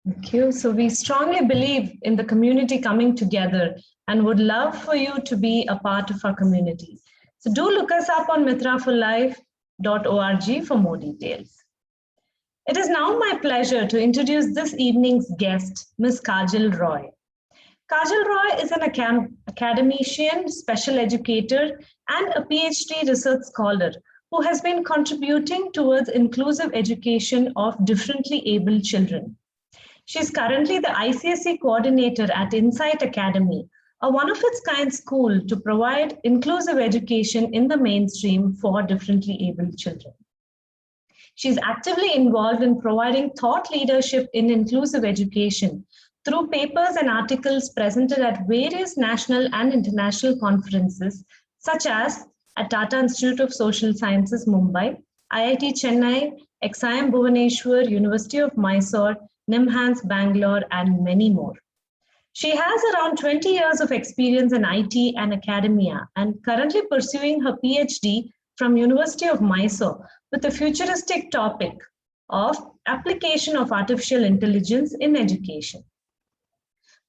Thank you. So we strongly believe in the community coming together and would love for you to be a part of our community. So do look us up on mitraforlife.org for more details. It is now my pleasure to introduce this evening's guest, Ms. Kajal Roy. Kajal Roy is an academician, special educator, and a PhD research scholar who has been contributing towards inclusive education of differently abled children. She is currently the ICSE coordinator at Insight Academy, a one-of-its-kind school to provide inclusive education in the mainstream for differently abled children. She is actively involved in providing thought leadership in inclusive education through papers and articles presented at various national and international conferences, such as at Tata Institute of Social Sciences, Mumbai, IIT Chennai, XIM Bhubaneswar, University of Mysore, NIMHANS Bangalore, and many more. She has around 20 years of experience in IT and academia and currently pursuing her PhD from University of Mysore with a futuristic topic of application of artificial intelligence in education.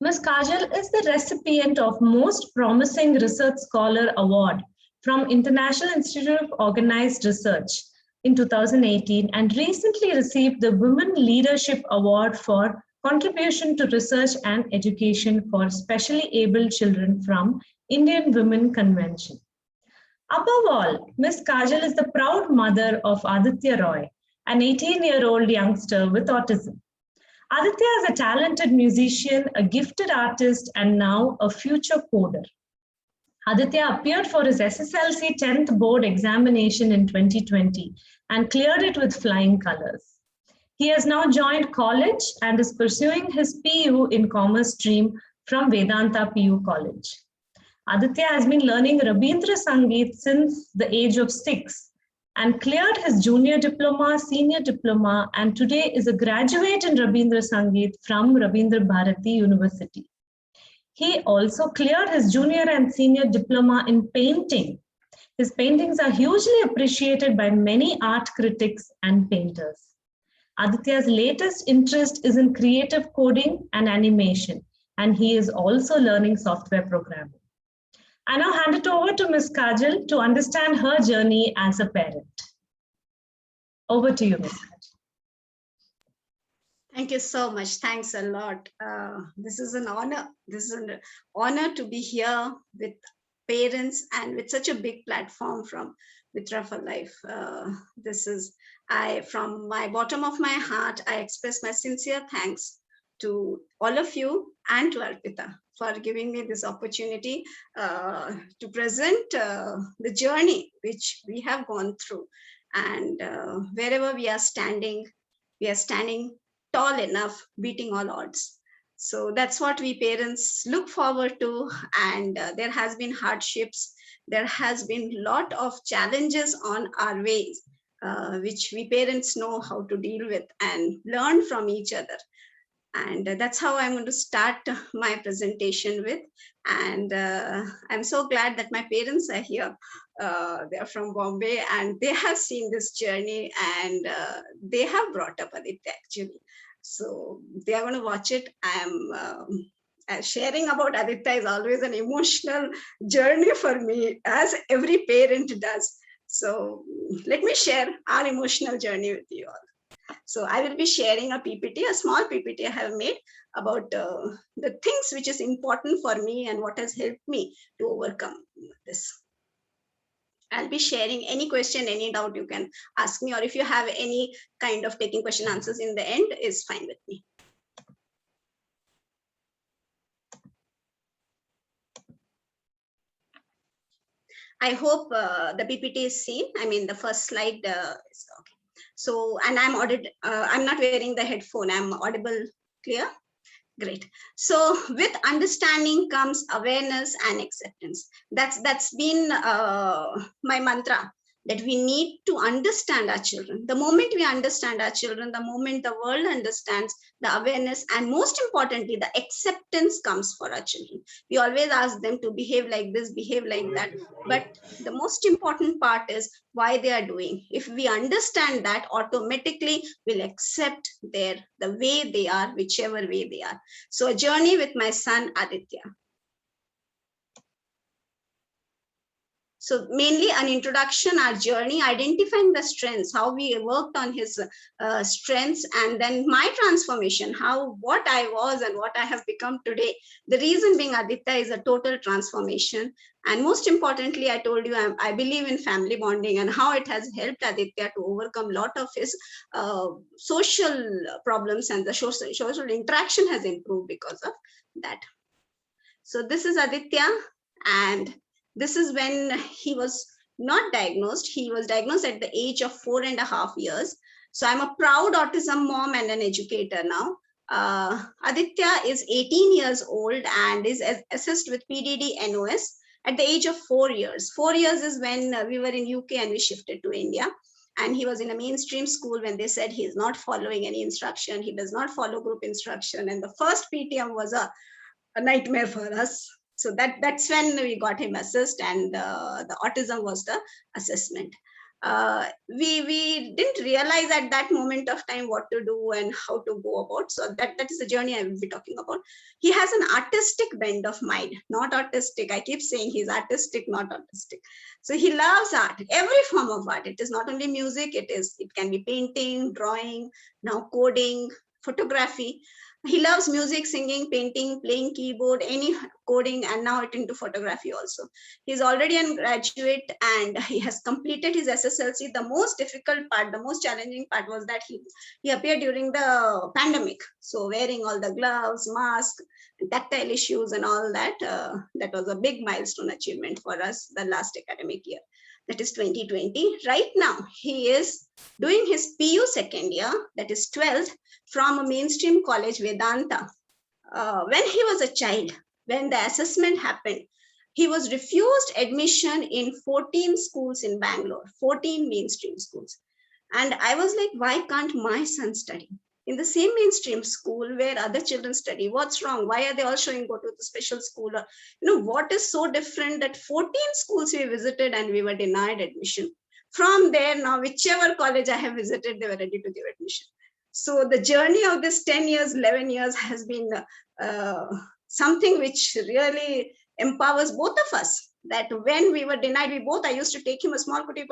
Ms. Kajal is the recipient of Most Promising Research Scholar Award from International Institute of Organized Research in 2018 and recently received the Women Leadership Award for Contribution to Research and Education for Specially Abled Children from Indian Women Convention. Above all, Ms. Kajal is the proud mother of Aditya Roy, an 18-year-old youngster with autism. Aditya is a talented musician, a gifted artist, and now a future coder. Aditya appeared for his SSLC 10th board examination in 2020 and cleared it with flying colors. He has now joined college and is pursuing his PU in Commerce stream from Vedanta PU College. Aditya has been learning Rabindra Sangeet since the age of 6 and cleared his junior diploma, senior diploma, and today is a graduate in Rabindra Sangeet from Rabindra Bharati University. He also cleared his junior and senior diploma in painting. His paintings are hugely appreciated by many art critics and painters. Aditya's latest interest is in creative coding and animation, and he is also learning software programming. I now hand it over to Ms. Kajal to understand her journey as a parent. Over to you, Ms. Kajal. Thank you so much. Thanks a lot. This is an honor. This is an honor to be here with parents and with such a big platform from Mitra for Life. From my bottom of my heart, I express my sincere thanks to all of you and to Arpita for giving me this opportunity to present the journey which we have gone through. And wherever we are standing tall enough, beating all odds. So that's what we parents look forward to. And there has been hardships. There has been a lot of challenges on our ways, which we parents know how to deal with and learn from each other. And that's how I'm going to start my presentation with. And I'm so glad that my parents are here. They're from Bombay and they have seen this journey and they have brought up Aditya actually. So they are going to watch it. Sharing about Aditya is always an emotional journey for me, as every parent does. So let me share our emotional journey with you all. So I will be sharing a PPT, a small PPT I have made about the things which is important for me and what has helped me to overcome this. I'll be sharing any question, any doubt you can ask me, or if you have any kind of taking question answers in the end is fine with me. I hope the PPT is seen. I mean, the first slide is okay. So, and I'm not wearing the headphone. I'm audible, clear? Great. So with understanding comes awareness and acceptance. That's been my mantra that we need to understand our children. The moment we understand our children, the moment the world understands, the awareness, and most importantly, the acceptance comes for our children. We always ask them to behave like this, behave like that. But the most important part is why they are doing. If we understand that, automatically we'll accept the way they are, whichever way they are. So a journey with my son, Aditya. So mainly an introduction, our journey, identifying the strengths, how we worked on his strengths, and then my transformation, what I was and what I have become today. The reason being Aditya is a total transformation. And most importantly, I told you, I believe in family bonding and how it has helped Aditya to overcome a lot of his social problems, and the social interaction has improved because of that. So this is Aditya, and this is when he was not diagnosed. He was diagnosed at the age of 4.5 years. So I'm a proud autism mom and an educator now. Aditya is 18 years old and is assessed with PDD NOS at the age of 4 years. 4 years is when we were in UK and we shifted to India. And he was in a mainstream school when they said he's not following any instruction. He does not follow group instruction. And the first PTM was a nightmare for us. So that's when we got him assessed, and the autism was the assessment. We didn't realize at that moment of time what to do and how to go about. So that is the journey I will be talking about. He has an artistic bend of mind, not autistic. I keep saying he's artistic, not autistic. So he loves art, every form of art. It is not only music, it can be painting, drawing, now coding, photography. He loves music, singing, painting, playing keyboard, any coding, and now it into photography also. He's already a graduate and he has completed his SSLC. The most difficult part, the most challenging part was that he appeared during the pandemic. So wearing all the gloves, mask, tactile issues and all that, that was a big milestone achievement for us the last academic year. That is 2020. Right now, he is doing his PU second year, that is 12th, from a mainstream college, Vedanta. When he was a child, when the assessment happened, he was refused admission in 14 schools in Bangalore, 14 mainstream schools. And I was like, why can't my son study in the same mainstream school where other children study? What's wrong? Why are they all showing go to the special school? Or, what is so different that 14 schools we visited and we were denied admission? From there, now, whichever college I have visited, they were ready to give admission. So the journey of this 10 years, 11 years has been something which really empowers both of us. That when we were denied, I used to take him a small kuti,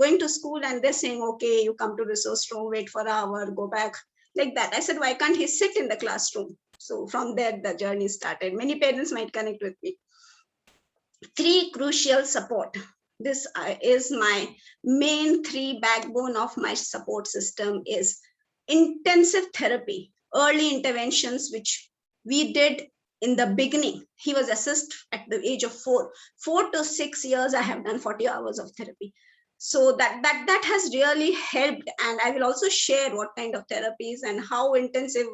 going to school and they're saying, okay, you come to resource room, wait for an hour, go back, like that. I said, why can't he sit in the classroom? So from there, the journey started. Many parents might connect with me. 3 crucial support. This is my main 3 backbone of my support system is intensive therapy, early interventions, which we did in the beginning. He was assessed at the age of 4 to 6 years. I have done 40 hours of therapy. So that has really helped. And I will also share what kind of therapies and how intensive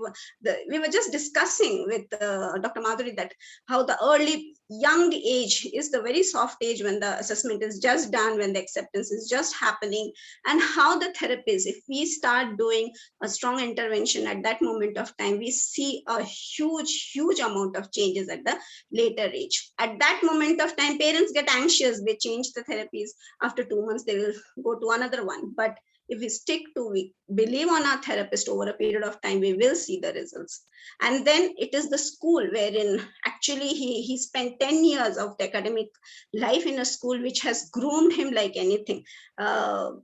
we were just discussing with Dr. Madhuri that how the early young age is the very soft age when the assessment is just done, when the acceptance is just happening, and how the therapies, if we start doing a strong intervention at that moment of time, we see a huge amount of changes at the later age. At that moment of time, parents get anxious, they change the therapies. After 2 months, they will go to another one. But if we believe on our therapist over a period of time, we will see the results. And then it is the school wherein actually he spent 10 years of the academic life in a school which has groomed him like anything.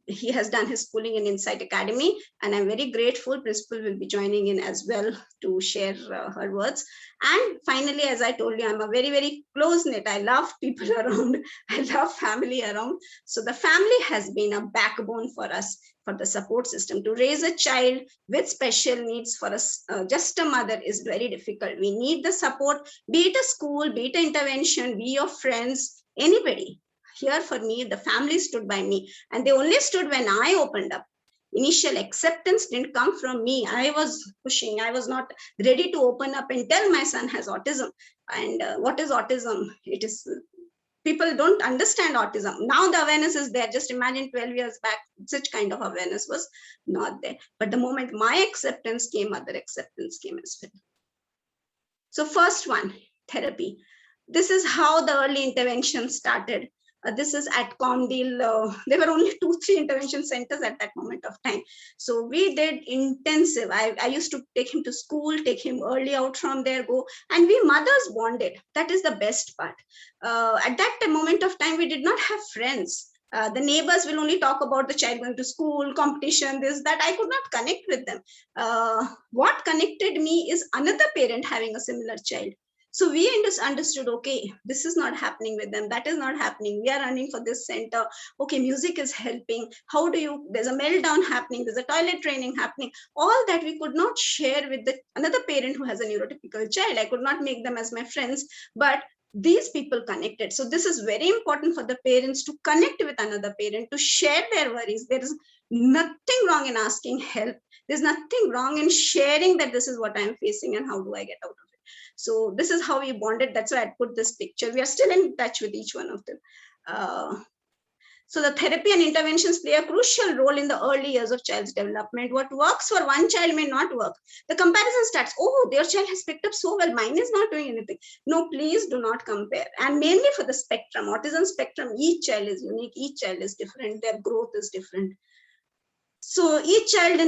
He has done his schooling in Insight Academy, and I'm very grateful. Principal will be joining in as well to share her words. And finally, as I told you, I'm a very close knit. I love people around. I love family around. So the family has been a backbone for us, for the support system. To raise a child with special needs for us, just a mother, is very difficult. We need the support, be it a school, be it an intervention, be your friends, anybody. Here for me, the family stood by me, and they only stood when I opened up. Initial acceptance didn't come from me. I was pushing. I was not ready to open up and tell my son has autism. And what is autism? It is people don't understand autism. Now the awareness is there. Just imagine 12 years back, such kind of awareness was not there. But the moment my acceptance came, other acceptance came as well. So first one, therapy. This is how the early intervention started. This is at Comdeal. There were only 2-3 intervention centers at that moment of time. So we did intensive. I used to take him to school, take him early out from there, go, and we mothers bonded. That is the best part. At that moment of time, we did not have friends. The neighbors will only talk about the child going to school, competition, this, that. I could not connect with them. What connected me is another parent having a similar child. So we understood, okay, this is not happening with them. That is not happening. We are running for this center. Okay, music is helping. How do you, there's a meltdown happening. There's a toilet training happening. All that we could not share with another parent who has a neurotypical child. I could not make them as my friends, but these people connected. So this is very important for the parents to connect with another parent, to share their worries. There is nothing wrong in asking help. There's nothing wrong in sharing that this is what I'm facing and how do I get out of it. So this is how we bonded. That's why I put this picture. We are still in touch with each one of them. So the therapy and interventions play a crucial role in the early years of child's development. What works for one child may not work. The comparison starts, oh, their child has picked up so well, mine is not doing anything. No, please do not compare. And mainly for the spectrum, autism spectrum, each child is unique, each child is different, their growth is different. So each child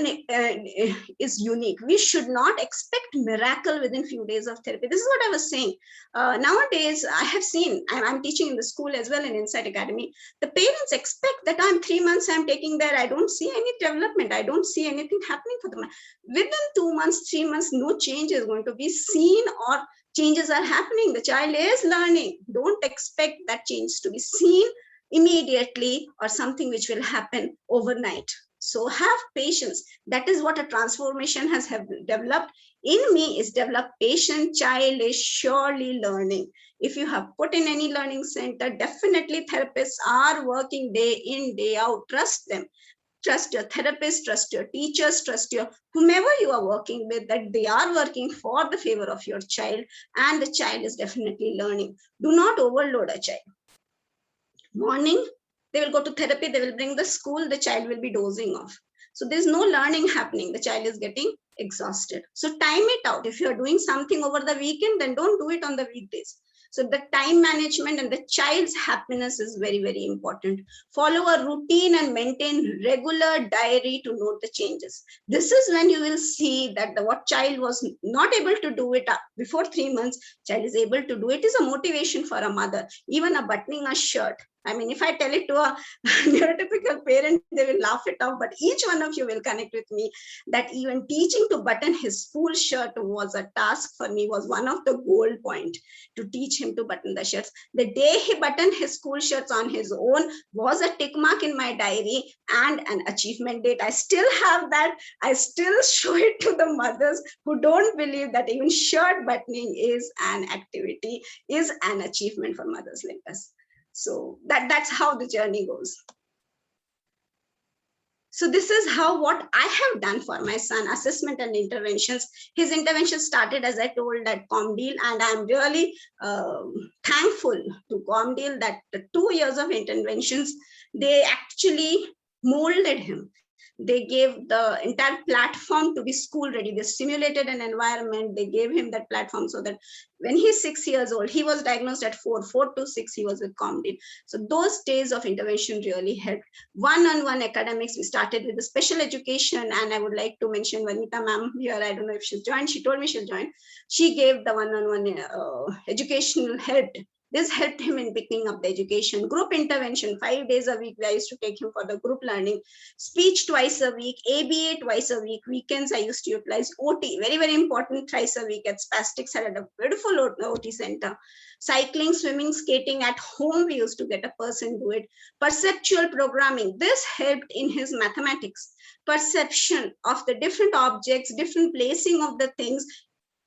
is unique. We should not expect miracle within few days of therapy. This is what I was saying. Nowadays, I have seen, I'm teaching in the school as well in Insight Academy. The parents expect that I'm 3 months, I'm taking there. I don't see any development. I don't see anything happening for them. Within 2 months, 3 months, no change is going to be seen or changes are happening. The child is learning. Don't expect that change to be seen immediately or something which will happen overnight. So have patience. That is what a transformation has developed in me, is developed patient child is surely learning. If you have put in any learning center, definitely therapists are working day in, day out. Trust them. Trust your therapist, trust your teachers, trust your whomever you are working with, that they are working for the favor of your child and the child is definitely learning. Do not overload a child. Morning, they will go to therapy, they will bring the school, the child will be dozing off. So there's no learning happening. The child is getting exhausted. So time it out. If you're doing something over the weekend, then don't do it on the weekdays. So the time management and the child's happiness is very, very important. Follow a routine and maintain regular diary to note the changes. This is when you will see that what child was not able to do it before 3 months, child is able to do it. Is a motivation for a mother. Even a buttoning a shirt. I mean, if I tell it to a neurotypical parent, they will laugh it off, but each one of you will connect with me that even teaching to button his full shirt was a task for me, was one of the goal point to teach him to button the shirts. The day he buttoned his school shirts on his own was a tick mark in my diary and an achievement date. I still have that. I still show it to the mothers who don't believe that even shirt buttoning is an activity, is an achievement for mothers like us. So that's how the journey goes. So this is how what I have done for my son, assessment and interventions. His intervention started, as I told, at Comdeal, and I'm really thankful to Comdeal that the 2 years of interventions, they actually molded him. They gave the entire platform to be school ready. They simulated an environment. They gave him that platform so that when he's 6 years old, he was diagnosed at 4 to 6, he was with Comdeal. So those days of intervention really helped. One-on-one academics, we started with the special education, and I would like to mention Vanita ma'am here. I don't know if she's joined. She told me she'll join. She gave the one-on-one educational help. This helped him in picking up the education. Group intervention, 5 days a week, I used to take him for the group learning. Speech twice a week, ABA twice a week. Weekends I used to utilize OT, very, very important, thrice a week at Spastics at a beautiful OT center. Cycling, swimming, skating at home, we used to get a person do it. Perceptual programming, this helped in his mathematics. Perception of the different objects, different placing of the things.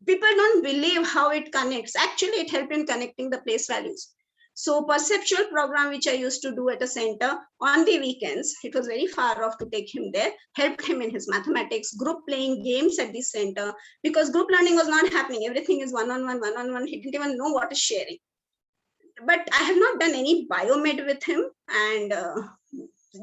People don't believe how it connects. Actually, it helped in connecting the place values. So perceptual program, which I used to do at a center on the weekends, it was very far off to take him there, helped him in his mathematics, group playing games at the center, because group learning was not happening. Everything is one-on-one. He didn't even know what is sharing. but I have not done any biomed with him, and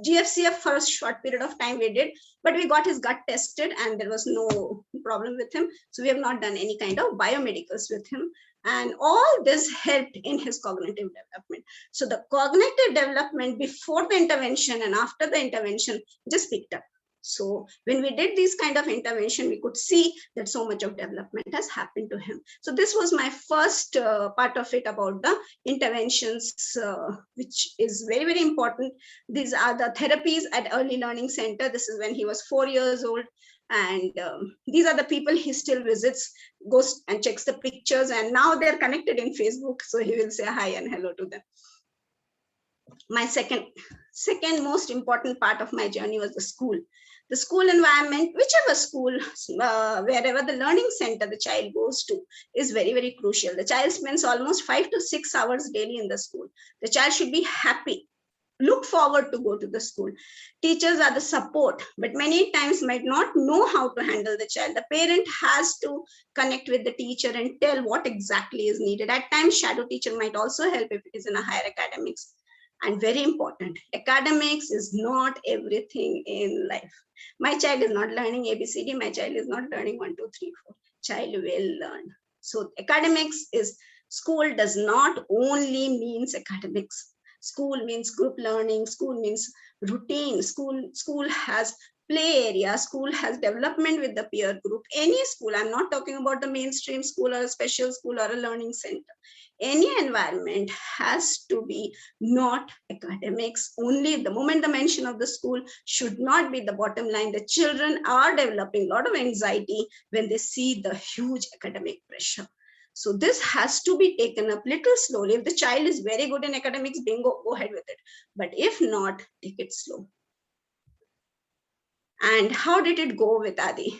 GFCF for a short period of time we did, but we got his gut tested and there was no problem with him. So we have not done any kind of biomedicals with him. And all this helped in his cognitive development. So the cognitive development before the intervention and after the intervention just picked up. So when we did this kind of intervention, we could see that so much of development has happened to him. So this was my first part of it about the interventions, which is very, very important. These are the therapies at Early Learning Center. This is when he was 4 years old. And these are the people he still visits, goes and checks the pictures. And now they're connected in Facebook. So he will say hi and hello to them. My second most important part of my journey was the school. The school environment, whichever school, wherever the learning center the child goes to, is very, very crucial. The child spends almost 5 to 6 hours daily in the school. The child should be happy, look forward to go to the school. Teachers are the support, but many times might not know how to handle the child. The parent has to connect with the teacher and tell what exactly is needed. At times, shadow teacher might also help if it is in a higher academics. And very important, academics is not everything in life. My child is not learning ABCD. My child is not learning 1, 2, 3, 4. Child will learn. So academics is, school does not only means academics. School means group learning. School means routine. School has play area. School has development with the peer group. Any school, I'm not talking about the mainstream school or a special school or a learning center. Any environment has to be not academics only. The moment the mention of the school should not be the bottom line. The children are developing a lot of anxiety when they see the huge academic pressure. So this has to be taken up little slowly. If the child is very good in academics, bingo, go ahead with it. But if not, take it slow. And how did it go with Adi?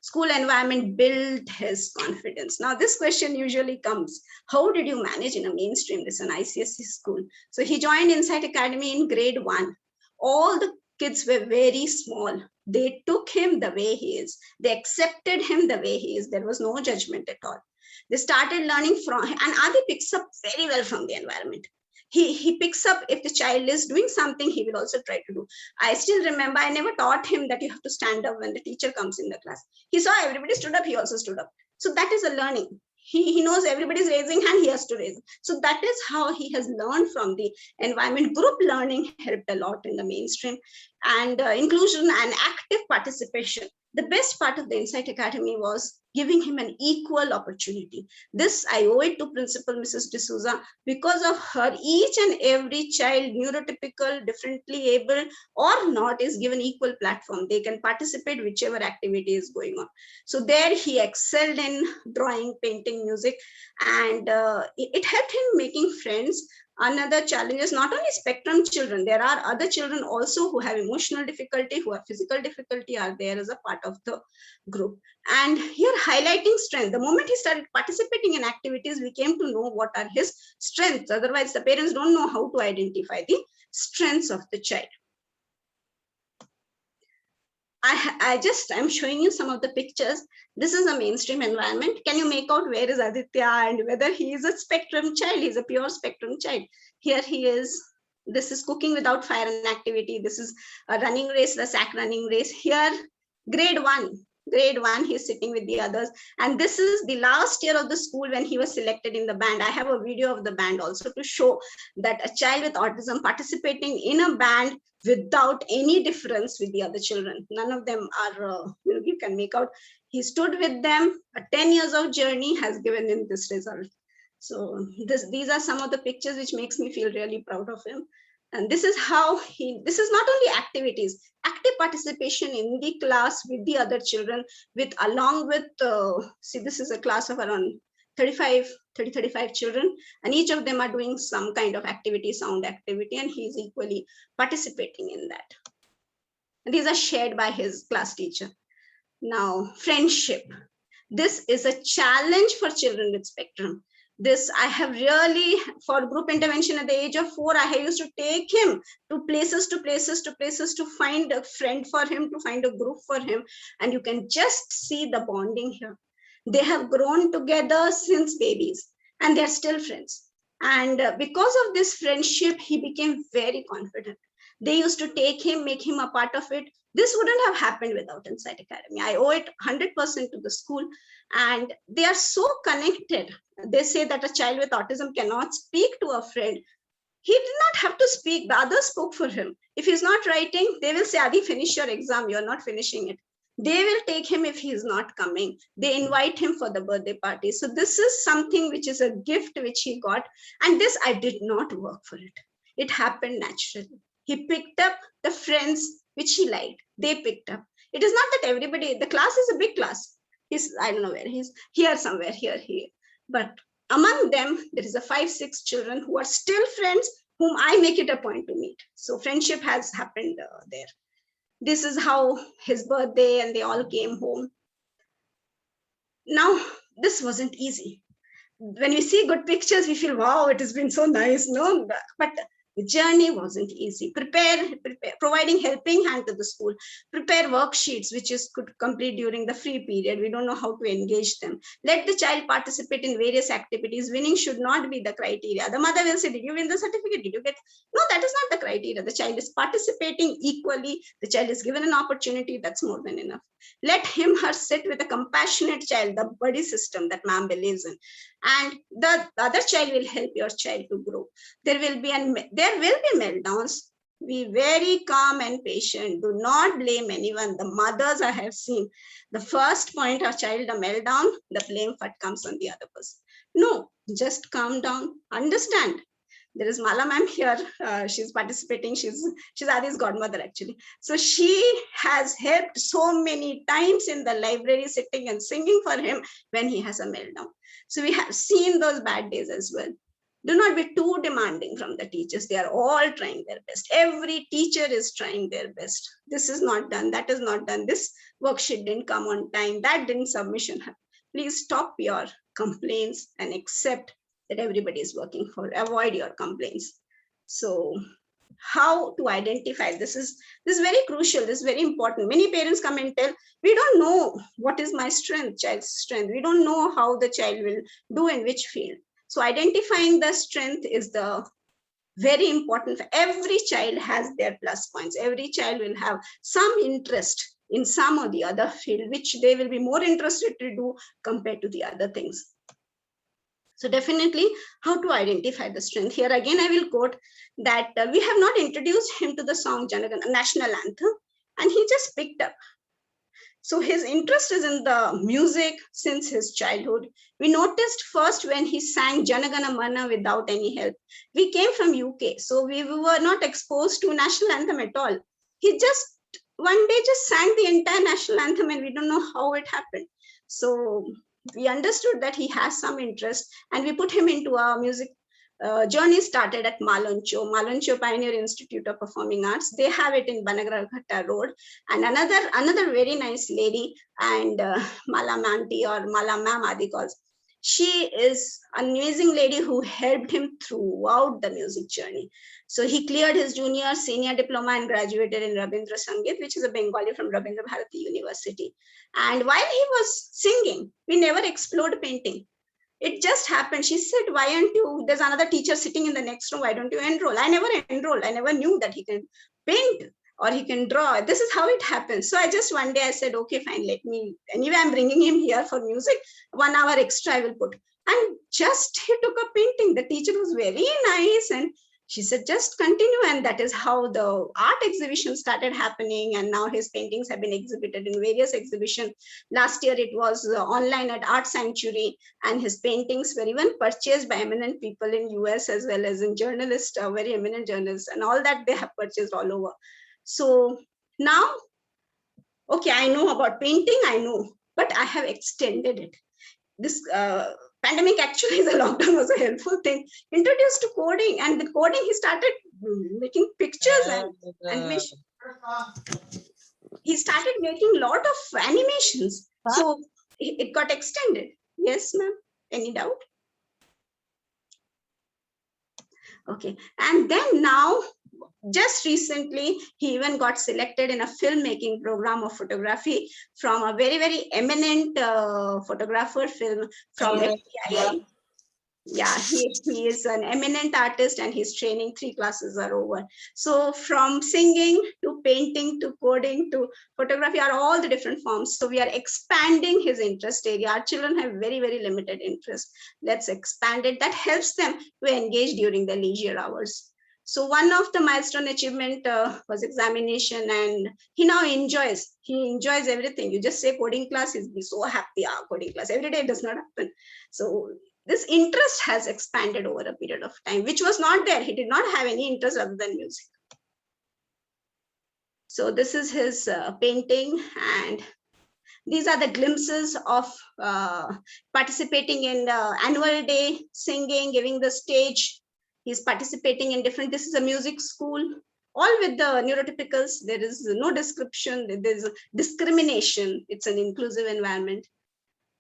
School environment built his confidence. Now this question usually comes, how did you manage in a mainstream, this is an ICSE school? So he joined Insight Academy in grade 1. All the kids were very small. They took him the way he is. They accepted him the way he is. There was no judgment at all. They started learning from, and Adi picks up very well from the environment. He picks up, if the child is doing something, he will also try to do. I still remember, I never taught him that you have to stand up when the teacher comes in the class. He saw everybody stood up, he also stood up. So that is a learning. He knows everybody's raising hand, he has to raise. So that is how he has learned from the environment. Group learning helped a lot in the mainstream, and inclusion and active participation. The best part of the Insight Academy was giving him an equal opportunity. This I owe it to Principal Mrs. D'Souza. Because of her, each and every child, neurotypical, differently able or not, is given equal platform. They can participate whichever activity is going on. So there he excelled in drawing, painting, music, and it helped him making friends. Another challenge is not only spectrum children, there are other children also who have emotional difficulty, who have physical difficulty, are there as a part of the group. And here highlighting strength. The moment he started participating in activities, we came to know what are his strengths. Otherwise, the parents don't know how to identify the strengths of the child. I'm showing you some of the pictures. This is a mainstream environment. Can you make out where is Aditya and whether he is a spectrum child? He's a pure spectrum child. Here he is. This is cooking without fire and activity. This is a running race, the sack running race. Here, grade 1. Grade 1, he's sitting with the others. And this is the last year of the school when he was selected in the band. I have a video of the band also to show that a child with autism participating in a band without any difference with the other children. None of them are, you can make out. He stood with them. A 10 years of journey has given him this result. So these are some of the pictures which makes me feel really proud of him. And this is how this is not only activities, active participation in the class with the other children, along with, see, this is a class of around 35 children, and each of them are doing some kind of activity, sound activity, and he's equally participating in that. And these are shared by his class teacher. Now, friendship. This is a challenge for children with spectrum. This I have really, for group intervention at the age of 4, I used to take him to places to find a friend for him, to find a group for him. And you can just see the bonding here. They have grown together since babies and they're still friends. And because of this friendship, he became very confident. They used to take him, make him a part of it. This wouldn't have happened without Insight Academy. I owe it 100% to the school. And they are so connected. They say that a child with autism cannot speak to a friend. He did not have to speak. The others spoke for him. If he's not writing, they will say, Adi, finish your exam. You're not finishing it. They will take him if he's not coming. They invite him for the birthday party. So this is something which is a gift which he got. And this, I did not work for it. It happened naturally. He picked up the friends which he liked. They picked up. It is not that everybody, the class is a big class. I don't know where he's, here somewhere, here. But among them, there is a 5-6 children who are still friends, whom I make it a point to meet. So friendship has happened there. This is how his birthday, and they all came home. Now, this wasn't easy. When we see good pictures, we feel, wow, it has been so nice. No, but the journey wasn't easy. Providing helping hand to the school, prepare worksheets, which could complete during the free period. We don't know how to engage them. Let the child participate in various activities. Winning should not be the criteria. The mother will say, did you win the certificate? Did you get? No, that is not the criteria. The child is participating equally. The child is given an opportunity. That's more than enough. Let him, her sit with a compassionate child, the buddy system that ma'am believes in. And the other child will help your child to grow. There will be meltdowns. Be very calm and patient. Do not blame anyone. The mothers I have seen, the first point a child a meltdown, the blame comes on the other person. No, just calm down. Understand. There is Mala ma'am here. She's participating. She's Adi's godmother actually. So she has helped so many times in the library, sitting and singing for him when he has a meltdown. So we have seen those bad days as well. Do not be too demanding from the teachers. They are all trying their best. Every teacher is trying their best. This is not done. That is not done. This worksheet didn't come on time. That didn't submission happen. Please stop your complaints and accept that everybody is working for. Avoid your complaints. So how to identify this is very crucial. This is very important. Many parents come and tell, we don't know what is my strength, child's strength. We don't know how the child will do in which field. So identifying the strength is the very important. Every child has their plus points. Every child will have some interest in some or the other field, which they will be more interested to do compared to the other things. So definitely how to identify the strength. Here again, I will quote that we have not introduced him to the song Janagana, national anthem, and he just picked up. So his interest is in the music since his childhood. We noticed first when he sang Janagana Mana without any help. We came from UK, so we were not exposed to national anthem at all. He just one day just sang the entire national anthem and we don't know how it happened. So we understood that he has some interest and we put him into our music journey. Started at Maloncho Pioneer Institute of Performing Arts. They have it in Banagarghatta Road. And another very nice lady, and Mala Manti or Mala Ma'am Adi calls. She is an amazing lady who helped him throughout the music journey. So he cleared his junior, senior diploma and graduated in Rabindra Sangeet, which is a Bengali from Rabindra Bharati University. And while he was singing, we never explored painting. It just happened. She said, why aren't you, there's another teacher sitting in the next room, why don't you enroll? I never enrolled. I never knew that he can paint or he can draw. This is how it happens. So I just one day I said, okay, fine, anyway, I'm bringing him here for music. 1 hour extra I will put. And just he took a painting. The teacher was very nice and she said, just continue. And that is how the art exhibition started happening. And now his paintings have been exhibited in various exhibitions. Last year, it was online at Art Sanctuary. And his paintings were even purchased by eminent people in US as well as in journalists, very eminent journalists. And all that they have purchased all over. So now, okay, I know about painting, I know, but I have extended it. This pandemic actually, the lockdown was a helpful thing. Introduced to coding, and the coding he started making pictures and animation. He started making a lot of animations. So it got extended. Yes, ma'am. Any doubt? Okay. And then now, just recently, he even got selected in a filmmaking program of photography from a very, very eminent photographer film from FTII. Yeah, he is an eminent artist, and his training 3 classes are over. So from singing to painting to coding to photography are all the different forms. So we are expanding his interest area. Our children have very, very limited interest. Let's expand it. That helps them to engage during the leisure hours. So one of the milestone achievement was examination, and he now enjoys. He enjoys everything. You just say coding class, he'll be so happy. Ah, coding class every day does not happen. So this interest has expanded over a period of time, which was not there. He did not have any interest other than music. So this is his painting, and these are the glimpses of participating in the annual day, singing, giving the stage. He's participating in different, this is a music school, all with the neurotypicals. There is no description, there's discrimination. It's an inclusive environment.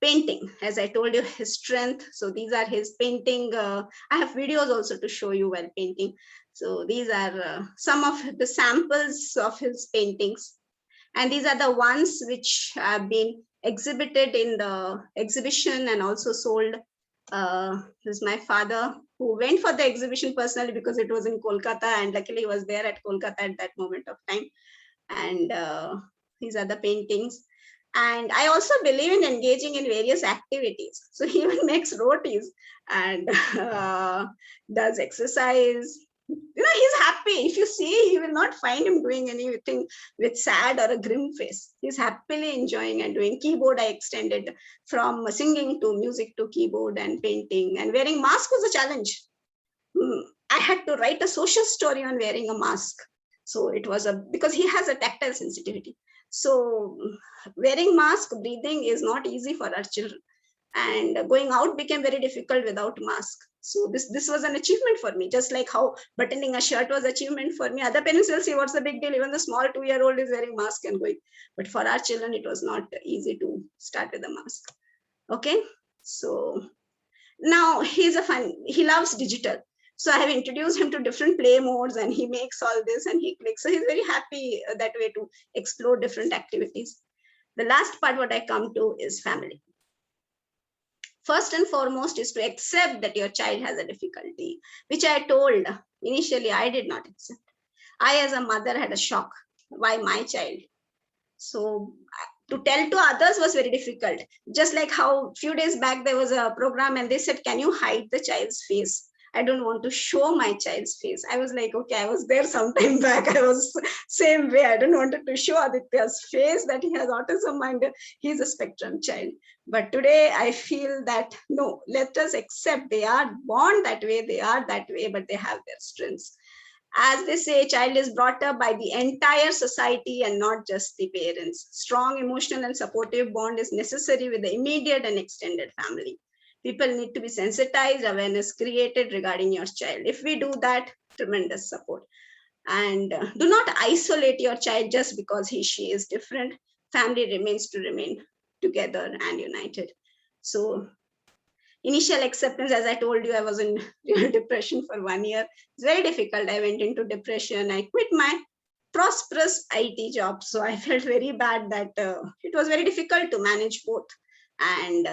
Painting, as I told you, his strength. So these are his painting. I have videos also to show you while painting. So these are some of the samples of his paintings. And these are the ones which have been exhibited in the exhibition and also sold. This is my father, who went for the exhibition personally because it was in Kolkata, and luckily he was there at Kolkata at that moment of time. And these are the paintings. And I also believe in engaging in various activities. So he even makes rotis and does exercise. He's happy. If you see, you will not find him doing anything with sad or a grim face. He's happily enjoying and doing. Keyboard I extended from singing to music to keyboard and painting. And wearing mask was a challenge. I had to write a social story on wearing a mask. So it was because he has a tactile sensitivity. So wearing mask, breathing is not easy for our children. And going out became very difficult without mask. So this was an achievement for me, just like how buttoning a shirt was achievement for me. Other parents will say, what's the big deal? Even the small 2-year-old is wearing mask and going. But for our children, it was not easy to start with a mask. Okay, so now he loves digital. So I have introduced him to different play modes, and he makes all this and he clicks. So he's very happy that way to explore different activities. The last part what I come to is family. First and foremost is to accept that your child has a difficulty, which I told initially I did not accept. I as a mother had a shock. Why my child? So to tell to others was very difficult. Just like how few days back there was a program and they said, can you hide the child's face? I don't want to show my child's face. I was like, okay, I was there some time back. I was same way. I don't want to show Aditya's face that he has autism and he's a spectrum child. But today I feel that no, let us accept they are born that way, they are that way, but they have their strengths. As they say, a child is brought up by the entire society and not just the parents. Strong emotional and supportive bond is necessary with the immediate and extended family. People need to be sensitized, awareness created regarding your child. If we do that, tremendous support. And do not isolate your child just because she is different. Family remains to remain together and united. So initial acceptance, as I told you, I was in real depression for 1 year. It's very difficult. I went into depression. I quit my prosperous IT job. So I felt very bad that it was very difficult to manage both. And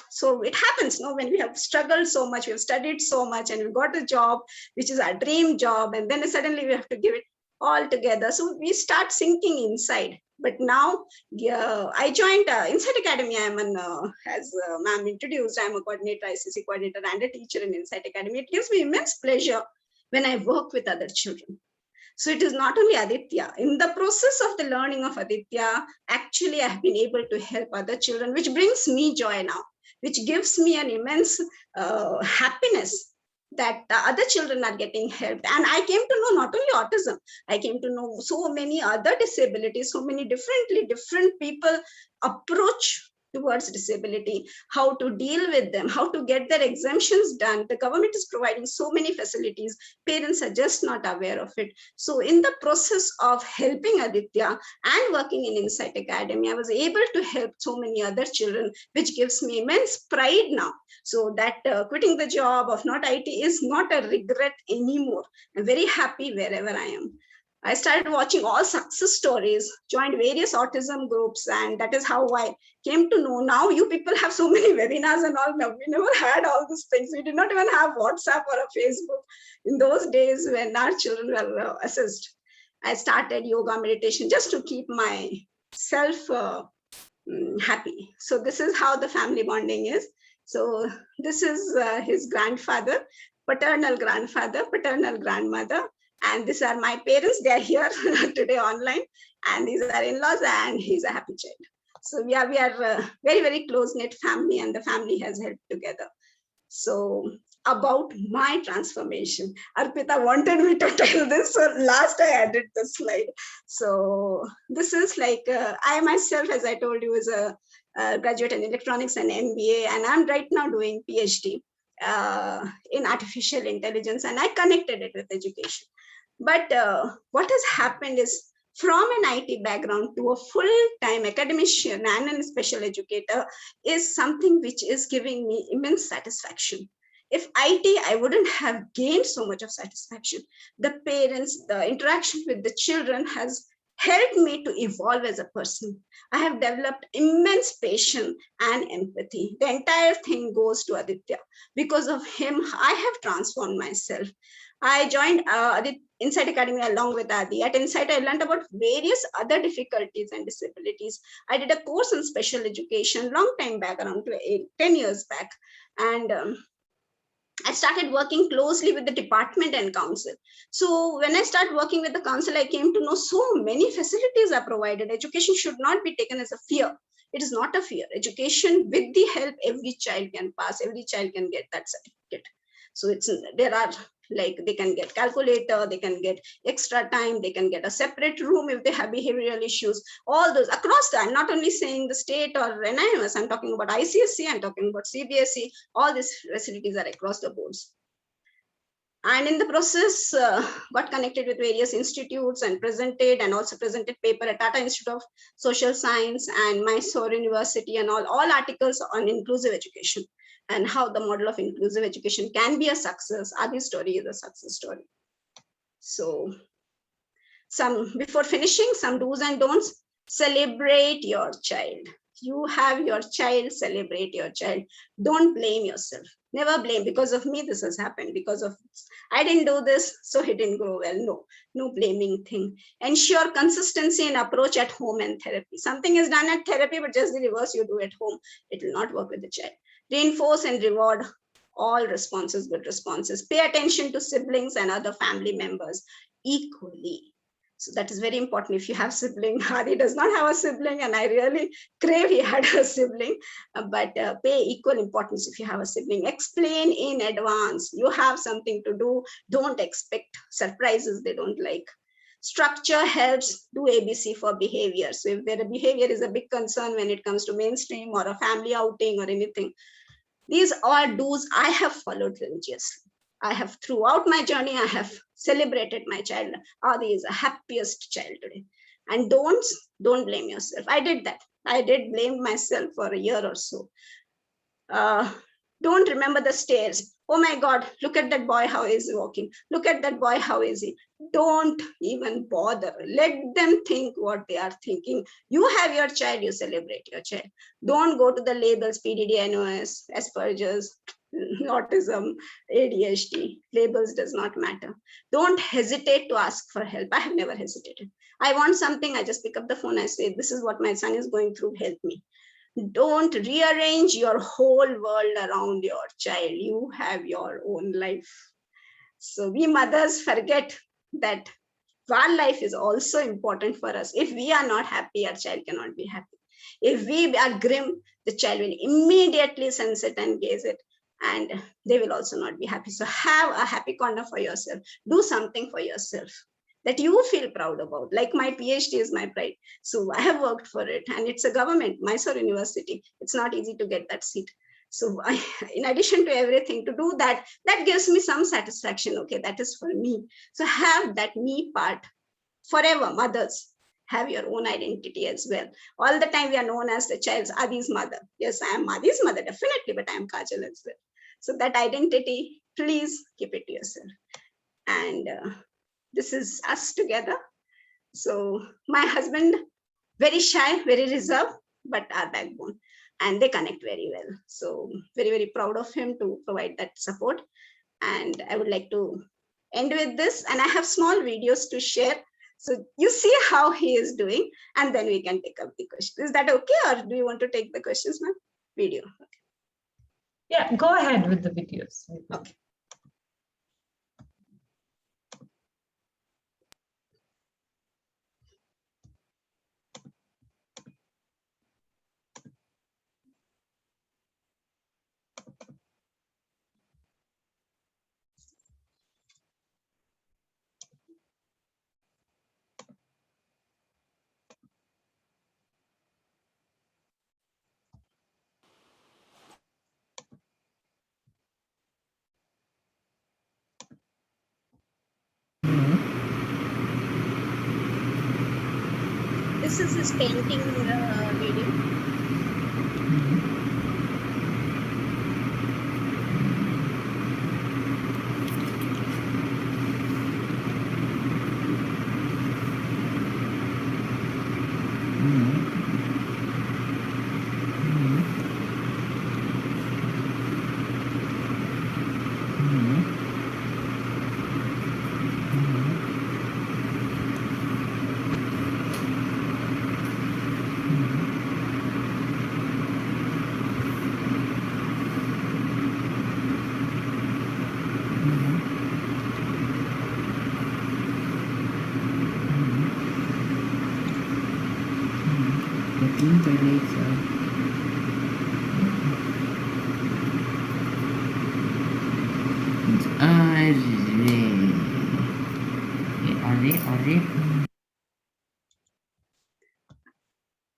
so it happens, no, when we have struggled so much, we've studied so much, and we've got a job, which is our dream job, and then suddenly we have to give it all together. So we start sinking inside. But now I joined Insight Academy. I'm as ma'am introduced, I'm a coordinator, ICC coordinator, and a teacher in Insight Academy. It gives me immense pleasure when I work with other children. So it is not only Aditya. In the process of the learning of Aditya, actually I have been able to help other children, which brings me joy now, which gives me an immense happiness that other children are getting helped. And I came to know not only autism, I came to know so many other disabilities, so many different people approach towards disability, how to deal with them, how to get their exemptions done. The government is providing so many facilities. Parents are just not aware of it. So in the process of helping Aditya and working in Insight Academy, I was able to help so many other children, which gives me immense pride now. So that quitting the job of not IT is not a regret anymore. I'm very happy wherever I am. I started watching all success stories, joined various autism groups, and that is how I came to know. Now you people have so many webinars and all. Now, we never had all these things. We did not even have WhatsApp or a Facebook in those days when our children were assessed. I started yoga meditation just to keep myself happy. So this is how the family bonding is. So this is his grandfather, paternal grandfather, paternal grandmother, and these are my parents. They are here today online, and these are in-laws, and he's a happy child. So we are very, very close-knit family, and the family has helped together. So about my transformation, Arpita wanted me to tell this, so last I added the slide. So this is like, I myself, as I told you, is a graduate in electronics and MBA, and I'm right now doing PhD in artificial intelligence, and I connected it with education. But what has happened is, from an IT background to a full-time academician and a special educator is something which is giving me immense satisfaction. If IT, I wouldn't have gained so much of satisfaction. The parents, the interaction with the children has helped me to evolve as a person. I have developed immense patience and empathy. The entire thing goes to Aditya. Because of him, I have transformed myself. I joined Insight Academy along with Adi. At Insight, I learned about various other difficulties and disabilities. I did a course in special education, long time back, around 10 years back. And I started working closely with the department and council. So when I started working with the council, I came to know so many facilities are provided. Education should not be taken as a fear. It is not a fear. Education, with the help, every child can pass, every child can get that certificate. So there are, like, they can get calculator, they can get extra time, they can get a separate room if they have behavioral issues, all those across the, I'm not only saying the state or NIMS, I'm talking about ICSE, I'm talking about CBSE, all these facilities are across the boards. And in the process, got connected with various institutes and also presented paper at Tata Institute of Social Science and Mysore University, and all articles on inclusive education and how the model of inclusive education can be a success. Adi's story is a success story. So before finishing, some do's and don'ts. Celebrate your child. You have your child, celebrate your child. Don't blame yourself. Never blame, because of me this has happened, because of I didn't do this, so he didn't grow well. No blaming thing. Ensure consistency in approach at home and therapy. Something is done at therapy, but just the reverse you do at home, it will not work with the child. Reinforce and reward all responses, good responses. Pay attention to siblings and other family members equally. So that is very important. If you have sibling, Adi does not have a sibling, and I really crave he had a sibling, but pay equal importance if you have a sibling. Explain in advance. You have something to do. Don't expect surprises they don't like. Structure helps. Do ABC for behavior. So if their behavior is a big concern when it comes to mainstream or a family outing or anything, these are do's I have followed religiously. I have, throughout my journey, I have celebrated my child. Adi is the happiest child today. And don't blame yourself. I did that. I did blame myself for a year or so. Don't remember the stairs. Oh my God, look at that boy, how is he walking? Look at that boy, how is he? Don't even bother. Let them think what they are thinking. You have your child, you celebrate your child. Don't go to the labels, PDD, NOS, Asperger's, autism, ADHD. Labels does not matter. Don't hesitate to ask for help. I have never hesitated. I want something, I just pick up the phone, I say, this is what my son is going through, help me. Don't rearrange your whole world around your child. You have your own life. So we mothers forget that our life is also important for us. If we are not happy, our child cannot be happy. If we are grim, the child will immediately sense it and gaze it, and they will also not be happy. So have a happy corner for yourself. Do something for yourself that you feel proud about. Like my PhD is my pride. So I have worked for it, and it's a government, Mysore University. It's not easy to get that seat. So in addition to everything, to do that, that gives me some satisfaction. Okay, that is for me. So have that me part forever. Mothers, have your own identity as well. All the time we are known as the child's Adi's mother. Yes, I am Adi's mother, definitely, but I am Kajal as well. So that identity, please keep it to yourself. And this is us together. So my husband, very shy, very reserved, but our backbone, and they connect very well. So very, very proud of him to provide that support. And I would like to end with this, and I have small videos to share. So you see how he is doing, and then we can take up the question. Is that okay, or do you want to take the questions, ma'am? Video. Yeah, go ahead with the videos. Okay. This is his painting video.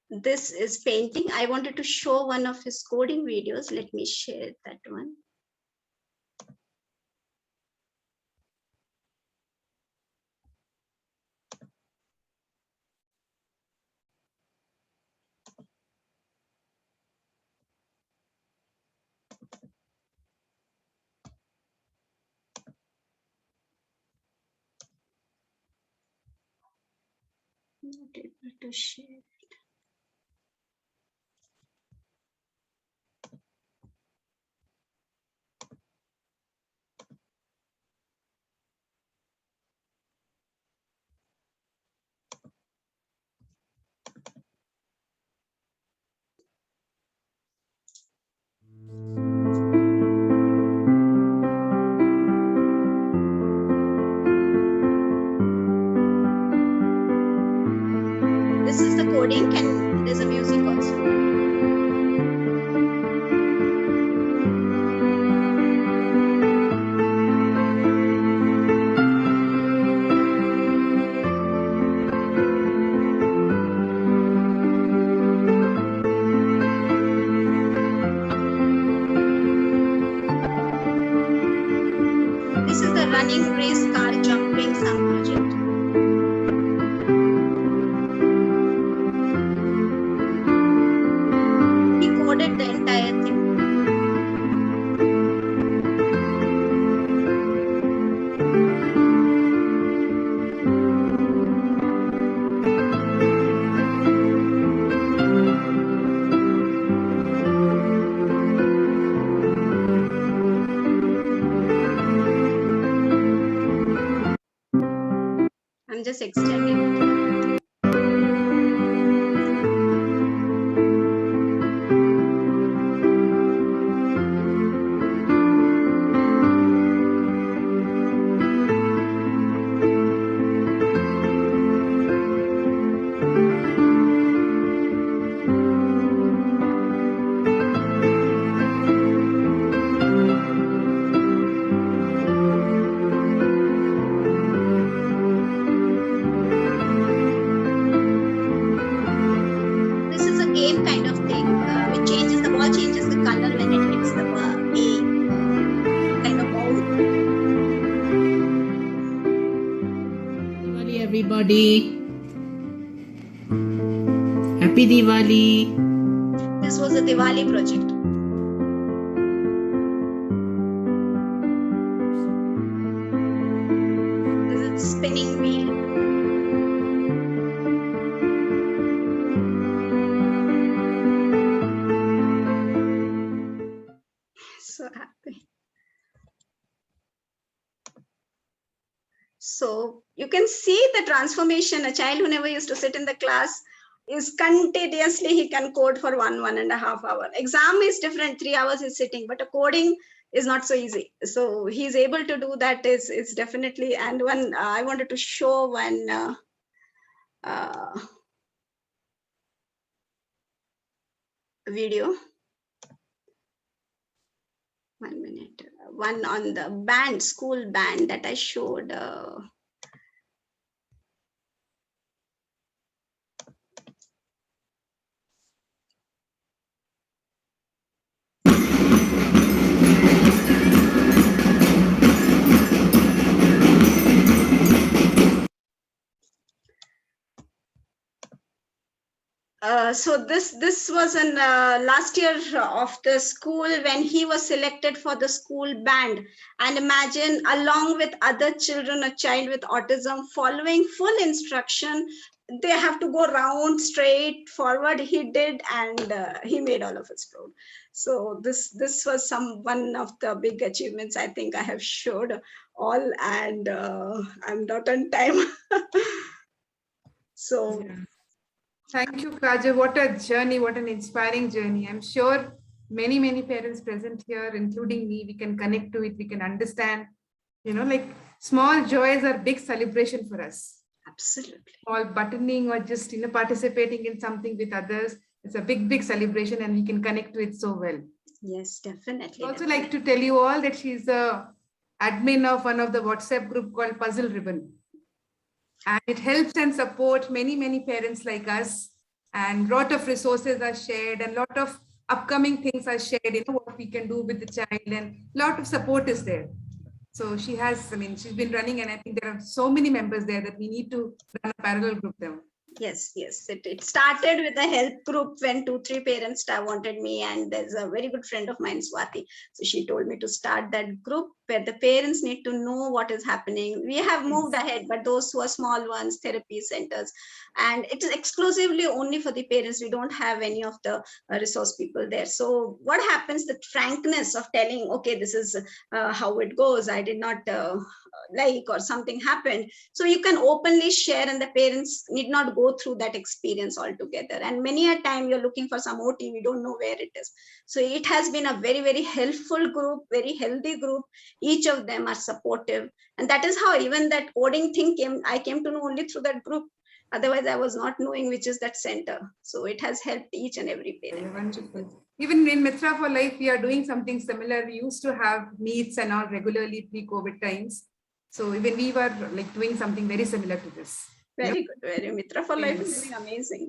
This is painting. I wanted to show one of his coding videos. Let me share that one. Not able to share. This is the coding, and there's a music also. This is the running race car jumping some project. He coded the entire thing. I'm just extending it. This is a game kind of thing, which changes the ball changes the color when it hits the A kind of ball. Diwali, everybody. Happy Diwali. This was a Diwali project. This is spinning wheel. So you can see the transformation. A child who never used to sit in the class is continuously, he can code for 1.5 hours. Exam is different, 3 hours is sitting, but a coding is not so easy. So he's able to do that is definitely. And one, I wanted to show one video. 1 minute. One on the band, school band that I showed. So this was in last year of the school when he was selected for the school band. And imagine, along with other children, a child with autism following full instruction, they have to go round straight forward. He did, and he made all of us proud. So this was one of the big achievements. I think I have showed all, and I'm not on time. So. Yeah. Thank you, Kajal. What a journey, what an inspiring journey. I'm sure many, many parents present here, including me, we can connect to it, we can understand, like small joys are big celebration for us. Absolutely. Small buttoning or just, participating in something with others. It's a big, big celebration and we can connect to it so well. Yes, definitely. I'd also like to tell you all that she's the admin of one of the WhatsApp group called Puzzle Ribbon. And it helps and supports many, many parents like us. And a lot of resources are shared and a lot of upcoming things are shared, what we can do with the child, and a lot of support is there. So she has, she's been running, and I think there are so many members there that we need to run a parallel group there. Yes. It started with a help group when 2-3 parents wanted me, and there's a very good friend of mine, Swati. So she told me to start that group where the parents need to know what is happening. We have moved ahead, but those who are small ones, therapy centers, and it is exclusively only for the parents. We don't have any of the resource people there. So what happens, the frankness of telling, okay, this is how it goes. I did not like, or something happened. So you can openly share, and the parents need not go through that experience altogether. And many a time you're looking for some OT, we don't know where it is. So it has been a very, very helpful group, very healthy group. Each of them are supportive. And that is how even that coding thing I came to know only through that group. Otherwise, I was not knowing which is that center. So it has helped each and every parent. Wonderful. Even in Mitra for Life, we are doing something similar. We used to have meets and all regularly pre-COVID times. So even we were like doing something very similar to this. Very good. Very Mitra for Life is doing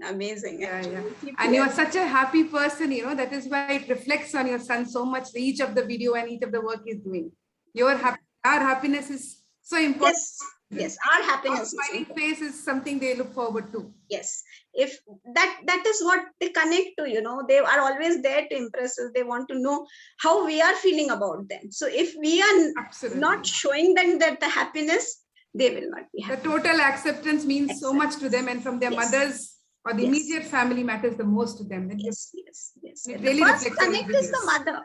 amazing. Yeah. And you are such a happy person, that is why it reflects on your son so much. Each of the video and each of the work he's doing. Our happiness is so important. Yes, our happiness. Our smiling face is something they look forward to. Yes, if that is what they connect to, they are always there to impress us. They want to know how we are feeling about them. So if we are not showing them that the happiness, they will not be happy. The total acceptance means so much to them, and from their mothers or the immediate family matters the most to them. Yes. It The really first connect is the mother.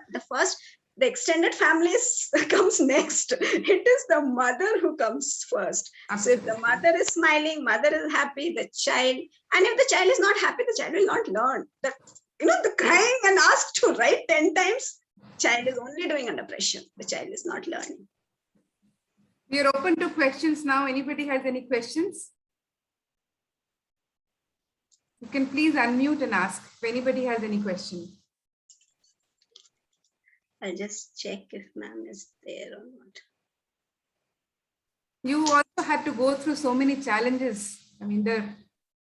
The extended families comes next. It is the mother who comes first. Absolutely. So if the mother is smiling, mother is happy, the child, and if the child is not happy, the child will not learn. The crying and asked to write 10 times, child is only doing under pressure. The child is not learning. We are open to questions now. Anybody has any questions? You can please unmute and ask if anybody has any question. I'll just check if ma'am is there or not. You also had to go through so many challenges.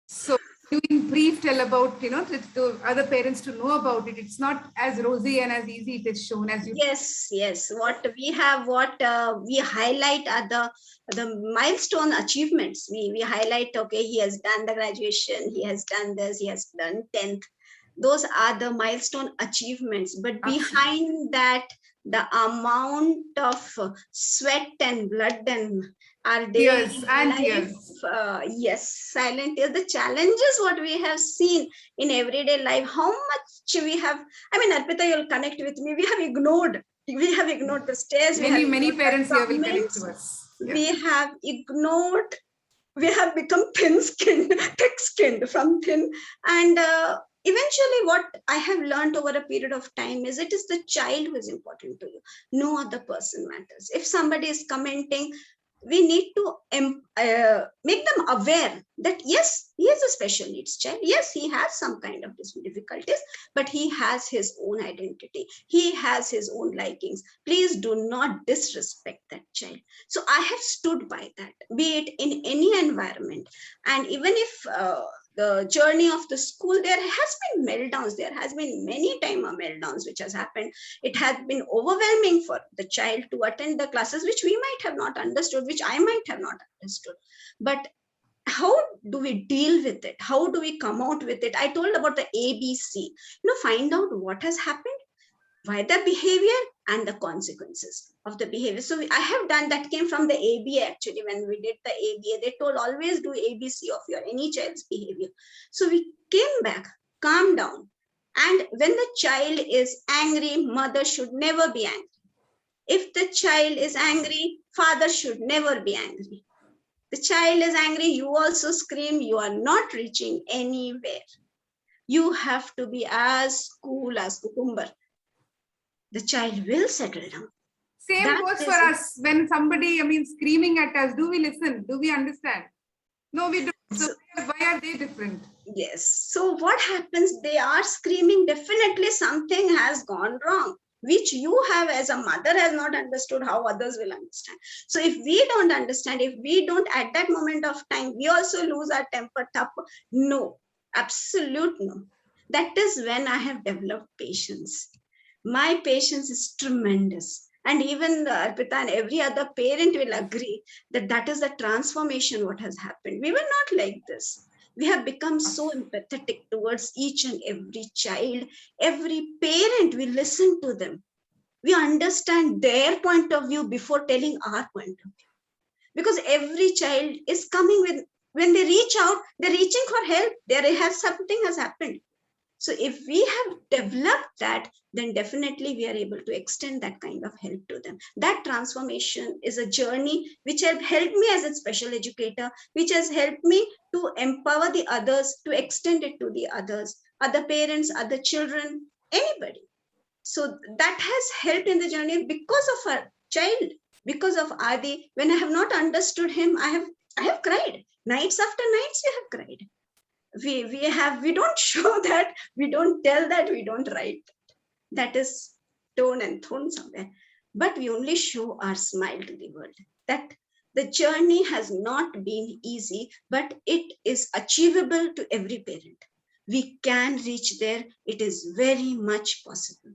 So you in brief tell about, to other parents to know about it. It's not as rosy and as easy it is shown as you. Yes. What we highlight are the milestone achievements. We highlight, okay, he has done the graduation, he has done this, he has done 10th. Those are the milestone achievements, but behind that, the amount of sweat and blood and our daily life, yes, silent tears, the challenges what we have seen in everyday life, how much we have, Arpita, you'll connect with me, we have ignored We have ignored the stairs. Many parents here will connect to us. Yeah. We have ignored, we have become thin-skinned, thick-skinned from thin. And eventually what I have learned over a period of time is it is the child who is important to you. No other person matters. If somebody is commenting, we need to make them aware that yes, he is a special needs child. Yes, he has some kind of difficulties, but he has his own identity. He has his own likings. Please do not disrespect that child. So I have stood by that, be it in any environment. And even if the journey of the school, there has been meltdowns. There has been many meltdowns which has happened. It has been overwhelming for the child to attend the classes, which we might have not understood, which I might have not understood. But how do we deal with it? How do we come out with it? I told about the ABC. Find out what has happened, why the behavior, and the consequences of the behavior. So I have done that, came from the ABA actually. When we did the ABA, they told always do ABC of your any child's behavior. So we came back, calm down. And when the child is angry, mother should never be angry. If the child is angry, father should never be angry. The child is angry, you also scream, you are not reaching anywhere. You have to be as cool as cucumber. The child will settle down. Same goes for us. When somebody, screaming at us, do we listen? Do we understand? No, we don't. So why are they different? Yes. So what happens? They are screaming. Definitely something has gone wrong, which you have as a mother has not understood how others will understand. So if we don't understand, if we don't at that moment of time, we also lose our temper. No, absolute no. That is when I have developed patience. My patience is tremendous. And even Arpita and every other parent will agree that that is the transformation what has happened. We were not like this. We have become so empathetic towards each and every child. Every parent, we listen to them. We understand their point of view before telling our point of view. Because every child is coming with, when they reach out, they're reaching for help. Something has happened. So if we have developed that, then definitely we are able to extend that kind of help to them. That transformation is a journey which has helped me as a special educator, which has helped me to empower the others, to extend it to the others, other parents, other children, anybody. So that has helped in the journey because of our child, because of Adi. When I have not understood him, I have cried. Nights after nights, we have cried. We don't show that, we don't tell that, we don't write that is torn and thrown somewhere, but we only show our smile to the world. That the journey has not been easy, but it is achievable to every parent. We can reach there. It is very much possible.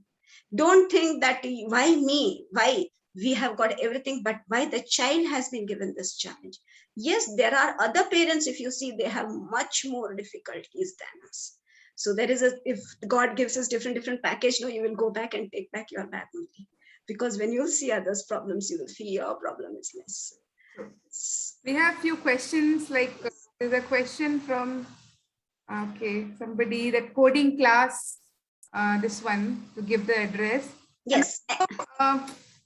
Don't think that why me, why we have got everything, but why the child has been given this challenge. Yes, there are other parents, if you see, they have much more difficulties than us. So there is if God gives us different package, no, you will go back and take back your bag only. Because when you see others' problems, you will feel your problem is less. We have few questions, like there's a question from, somebody, that coding class, this one, to give the address. Yes.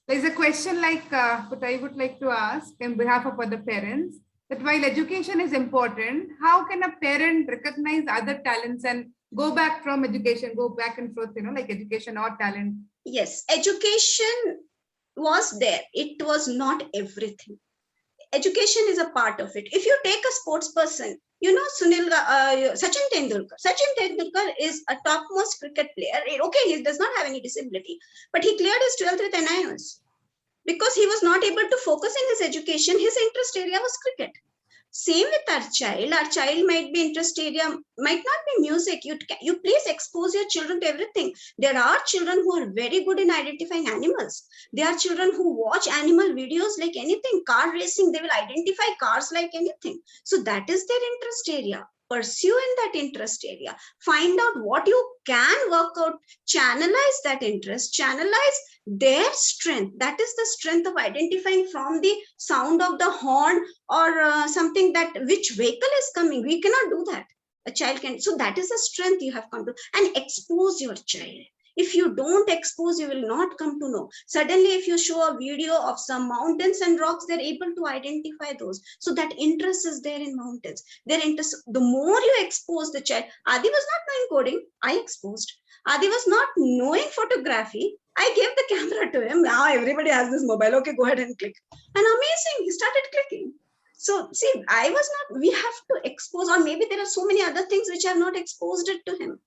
There's a question like, what I would like to ask on behalf of other parents, that while education is important, how can a parent recognize other talents and go back from education, go back and forth, like education or talent? Yes, education was there. It was not everything. Education is a part of it. If you take a sports person, Sachin Tendulkar is a topmost cricket player. Okay, he does not have any disability, but he cleared his 12th with NIOS because he was not able to focus in his education. His interest area was cricket. Same with our child. Our child might be interest area, might not be music. You please expose your children to everything. There are children who are very good in identifying animals. There are children who watch animal videos like anything. Car racing, they will identify cars like anything. So that is their interest area. Pursue in that interest area. Find out what you can work out. Channelize that interest. Channelize their strength. That is the strength of identifying from the sound of the horn or something that which vehicle is coming. We cannot do that. A child can. So that is a strength you have come to, and expose your child. If you don't expose, you will not come to know. Suddenly, if you show a video of some mountains and rocks, they're able to identify those. So that interest is there in mountains. Their interest, the more you expose the child. Adi was not knowing coding, I exposed. Adi was not knowing photography, I gave the camera to him. Now everybody has this mobile. Okay, go ahead and click. And amazing, he started clicking. So see, I was not, we have to expose, or maybe there are so many other things which have not exposed it to him,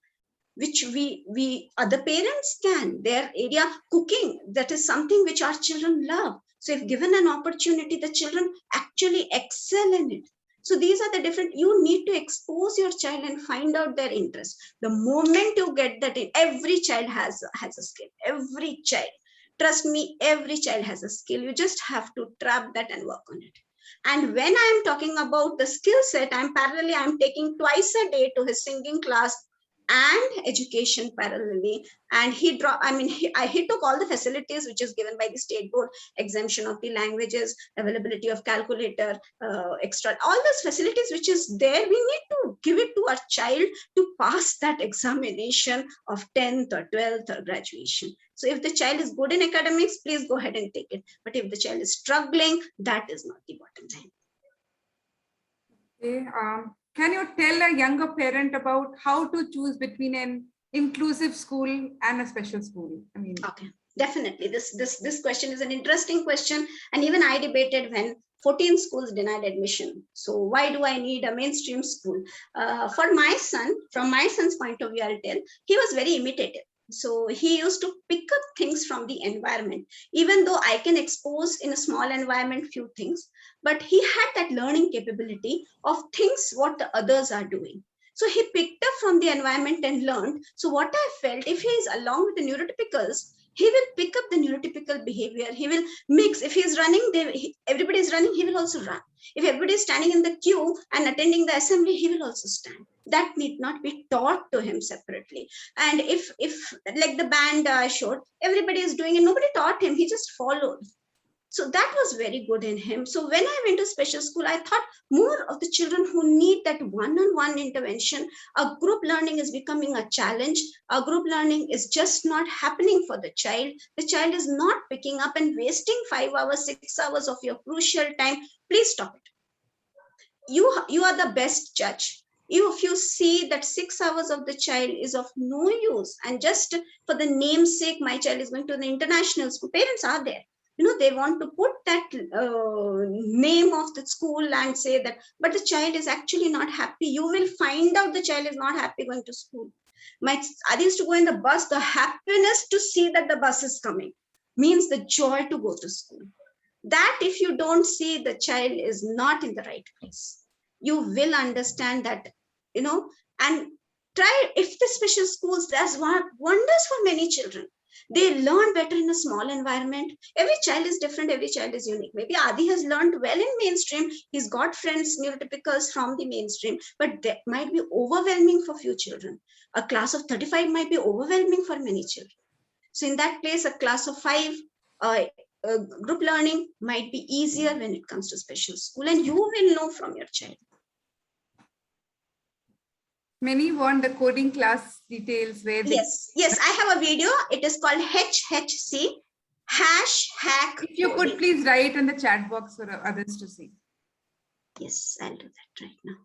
which we other parents can. Their area, cooking, that is something which our children love. So if given an opportunity, the children actually excel in it. So these are the different, you need to expose your child and find out their interest. The moment you get that in, every child has a skill, every child. Trust me, every child has a skill. You just have to trap that and work on it. And when I am talking about the skill set, I'm taking twice a day to his singing class and education parallelly. And he took all the facilities which is given by the state board, exemption of the languages, availability of calculator, extra, all those facilities which is there, we need to give it to our child to pass that examination of 10th or 12th or graduation. So if the child is good in academics, please go ahead and take it. But if the child is struggling, that is not the bottom line. Okay, can you tell a younger parent about how to choose between an inclusive school and a special school? I mean, okay, definitely. This question is an interesting question, and even I debated when 14 schools denied admission. So why do I need a mainstream school? For my son, from my son's point of view, I'll tell, he was very imitative. So he used to pick up things from the environment, even though I can expose in a small environment few things, but he had that learning capability of things what the others are doing. So he picked up from the environment and learned. So what I felt, if he is along with the neurotypicals, he will pick up the neurotypical behavior. He will mix. If he is running, everybody is running, he will also run. If everybody is standing in the queue and attending the assembly, he will also stand. That need not be taught to him separately. And if like the band I showed, everybody is doing it, nobody taught him, he just followed. So that was very good in him. So when I went to special school, I thought more of the children who need that one-on-one intervention. A group learning is becoming a challenge. A group learning is just not happening for the child. The child is not picking up and wasting 5 hours, 6 hours of your crucial time. Please stop it. You are the best judge. If you see that 6 hours of the child is of no use, and just for the namesake, my child is going to the international school, parents are there. They want to put that name of the school and say that, but the child is actually not happy. You will find out the child is not happy going to school. I used to go in the bus, the happiness to see that the bus is coming means the joy to go to school. That if you don't see the child is not in the right place, you will understand that, and try, if the special schools does wonders for many children. They learn better in a small environment. Every child is different. Every child is unique. Maybe Adi has learned well in mainstream. He's got friends, neurotypicals from the mainstream, but that might be overwhelming for few children. A class of 35 might be overwhelming for many children. So in that place, a class of 5, group learning might be easier when it comes to special school, and you will know from your child. Many want the coding class details where they... Yes, I have a video. It is called HHC, #hack. If you could please write in the chat box for others to see. Yes, I'll do that right now.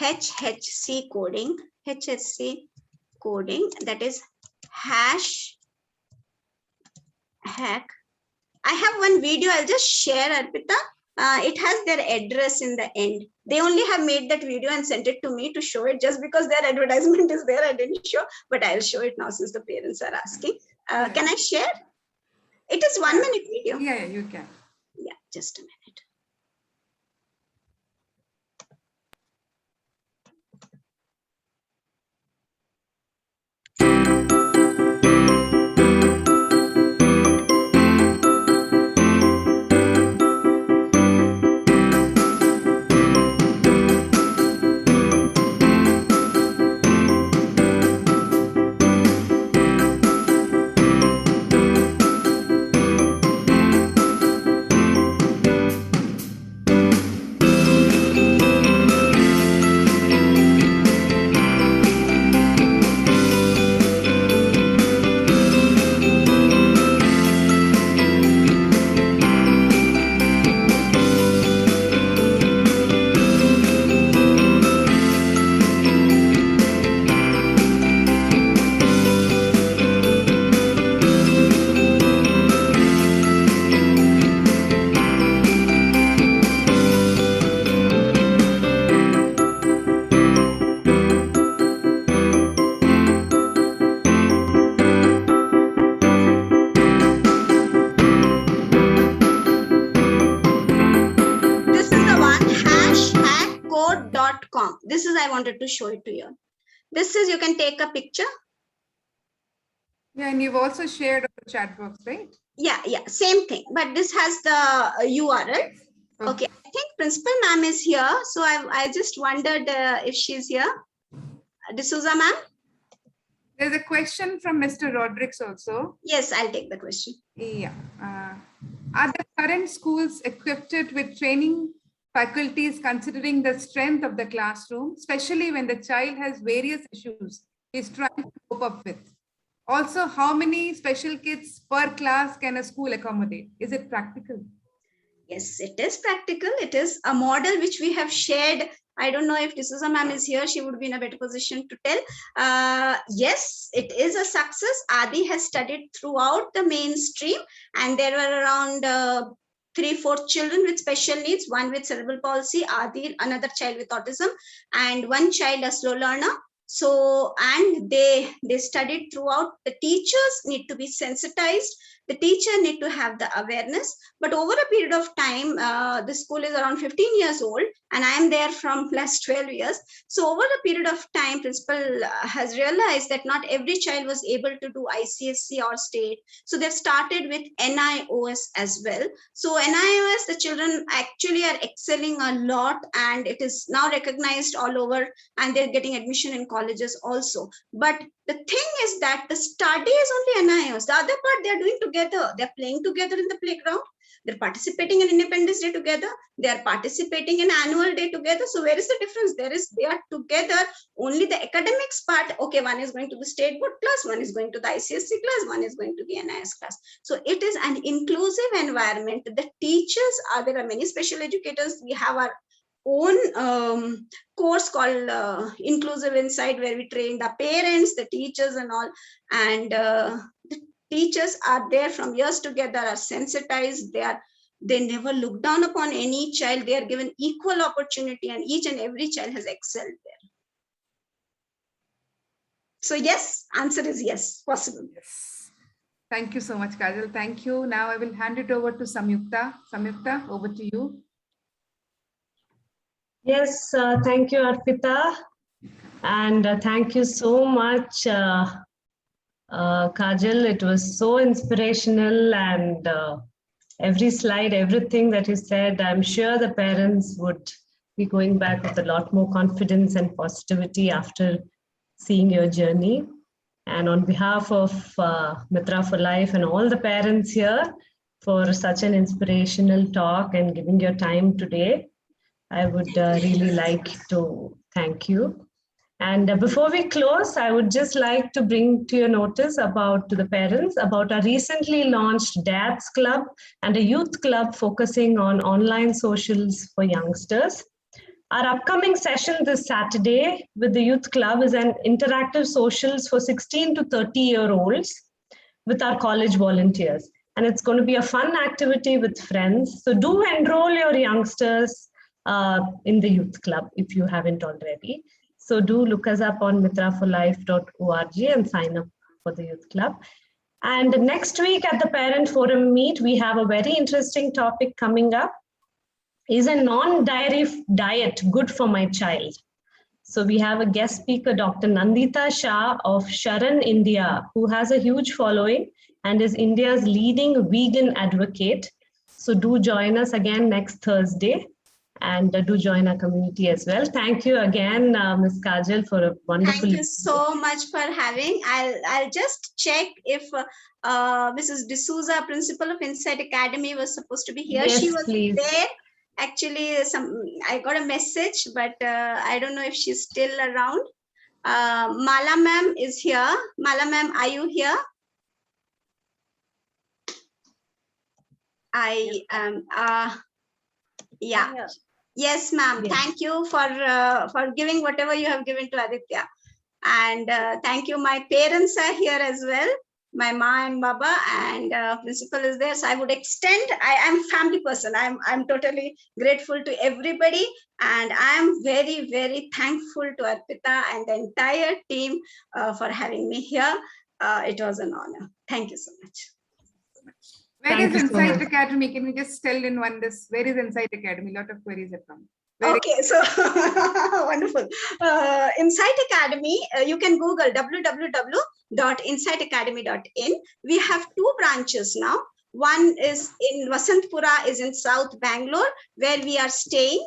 HHC coding, that is #hack. I have one video, I'll just share, Arpita. It has their address in the end. They only have made that video and sent it to me to show it. Just because their advertisement is there, I didn't show, but I'll show it now since the parents are asking. Can I share? It is 1 minute video. Yeah, you can. Yeah, just a minute. is, I wanted to show it to you. This is, you can take a picture. Yeah, and you've also shared on the chat box, right? Yeah, same thing, but this has the URL. Yes. Okay, I think principal ma'am is here. So I just wondered if she's here. D'Souza ma'am? There's a question from Mr. Rodriguez also. Yes, I'll take the question. Yeah. Are the current schools equipped with training faculties considering the strength of the classroom, especially when the child has various issues he's trying to cope up with? Also, how many special kids per class can a school accommodate? Is it practical? Yes, it is practical. It is a model which we have shared. I don't know if D'Souza ma'am is here. She would be in a better position to tell. Yes, it is a success. Adi has studied throughout the mainstream, and there were around 3-4 children with special needs, one with cerebral palsy, Adi, another child with autism, and one child a slow learner. So, and they studied throughout. The teachers need to be sensitized. The teacher need to have the awareness, but over a period of time, the school is around 15 years old, and I am there from last 12 years. So over a period of time, principal has realized that not every child was able to do ICSC or state. So they've started with NIOS as well. So NIOS, the children actually are excelling a lot, and it is now recognized all over, and they're getting admission in colleges also. But the thing is that the study is only NIOS. The other part they're doing together. They're playing together in the playground. They're participating in Independence Day together. They are participating in annual day together. So where is the difference? They are together. Only the academics part. Okay, one is going to the state board class, one is going to the ICSC class, one is going to the NIS class. So it is an inclusive environment. The teachers are, there are many special educators. We have our own course called Inclusive Insight, where we train the parents, the teachers and all. And the teachers are there from years together, are sensitized. They never look down upon any child. They are given equal opportunity, and each and every child has excelled there. So yes, answer is yes, possible. Yes. Thank you so much, Kajal. Thank you. Now I will hand it over to Samyukta. Samyukta, over to you. Yes, thank you, Arpita. And thank you so much, Kajal. It was so inspirational, and every slide, everything that you said, I'm sure the parents would be going back with a lot more confidence and positivity after seeing your journey. And on behalf of Mitra for Life and all the parents here, for such an inspirational talk and giving your time today, I would really like to thank you. And before we close, I would just like to bring to your notice to the parents about our recently launched Dads Club and a youth club focusing on online socials for youngsters. Our upcoming session this Saturday with the youth club is an interactive socials for 16 to 30-year-olds with our college volunteers. And it's going to be a fun activity with friends. So do enroll your youngsters in the youth club if you haven't already. So do look us up on mitraforlife.org and sign up for the youth club. And next week at the Parent Forum Meet, we have a very interesting topic coming up. Is a non-dairy diet good for my child? So we have a guest speaker, Dr. Nandita Shah of Sharan, India, who has a huge following and is India's leading vegan advocate. So do join us again next Thursday. And do join our community as well. Thank you again, Ms. Kajal, for a wonderful. Thank you so much for having. I'll just check if Mrs. D'Souza, principal of Insight Academy, was supposed to be here. Yes, she was please. there. Actually, I got a message, but I don't know if she's still around. Mala ma'am is here. Mala ma'am, are you here? I am. Yeah. Yes, ma'am. Yes. Thank you for giving whatever you have given to Aditya. And thank you. My parents are here as well. My ma and baba, and principal is there. So I would extend, I am a family person. I'm totally grateful to everybody. And I'm very, very thankful to Arpita and the entire team for having me here. It was an honor. Thank you so much. Where is Insight Academy? Can we just tell in one this? Where is Insight Academy? A lot of queries have come. Okay, so wonderful. Insight Academy, you can Google www.insightacademy.in. We have two branches now. One is in Vasantpura, is in South Bangalore, where we are staying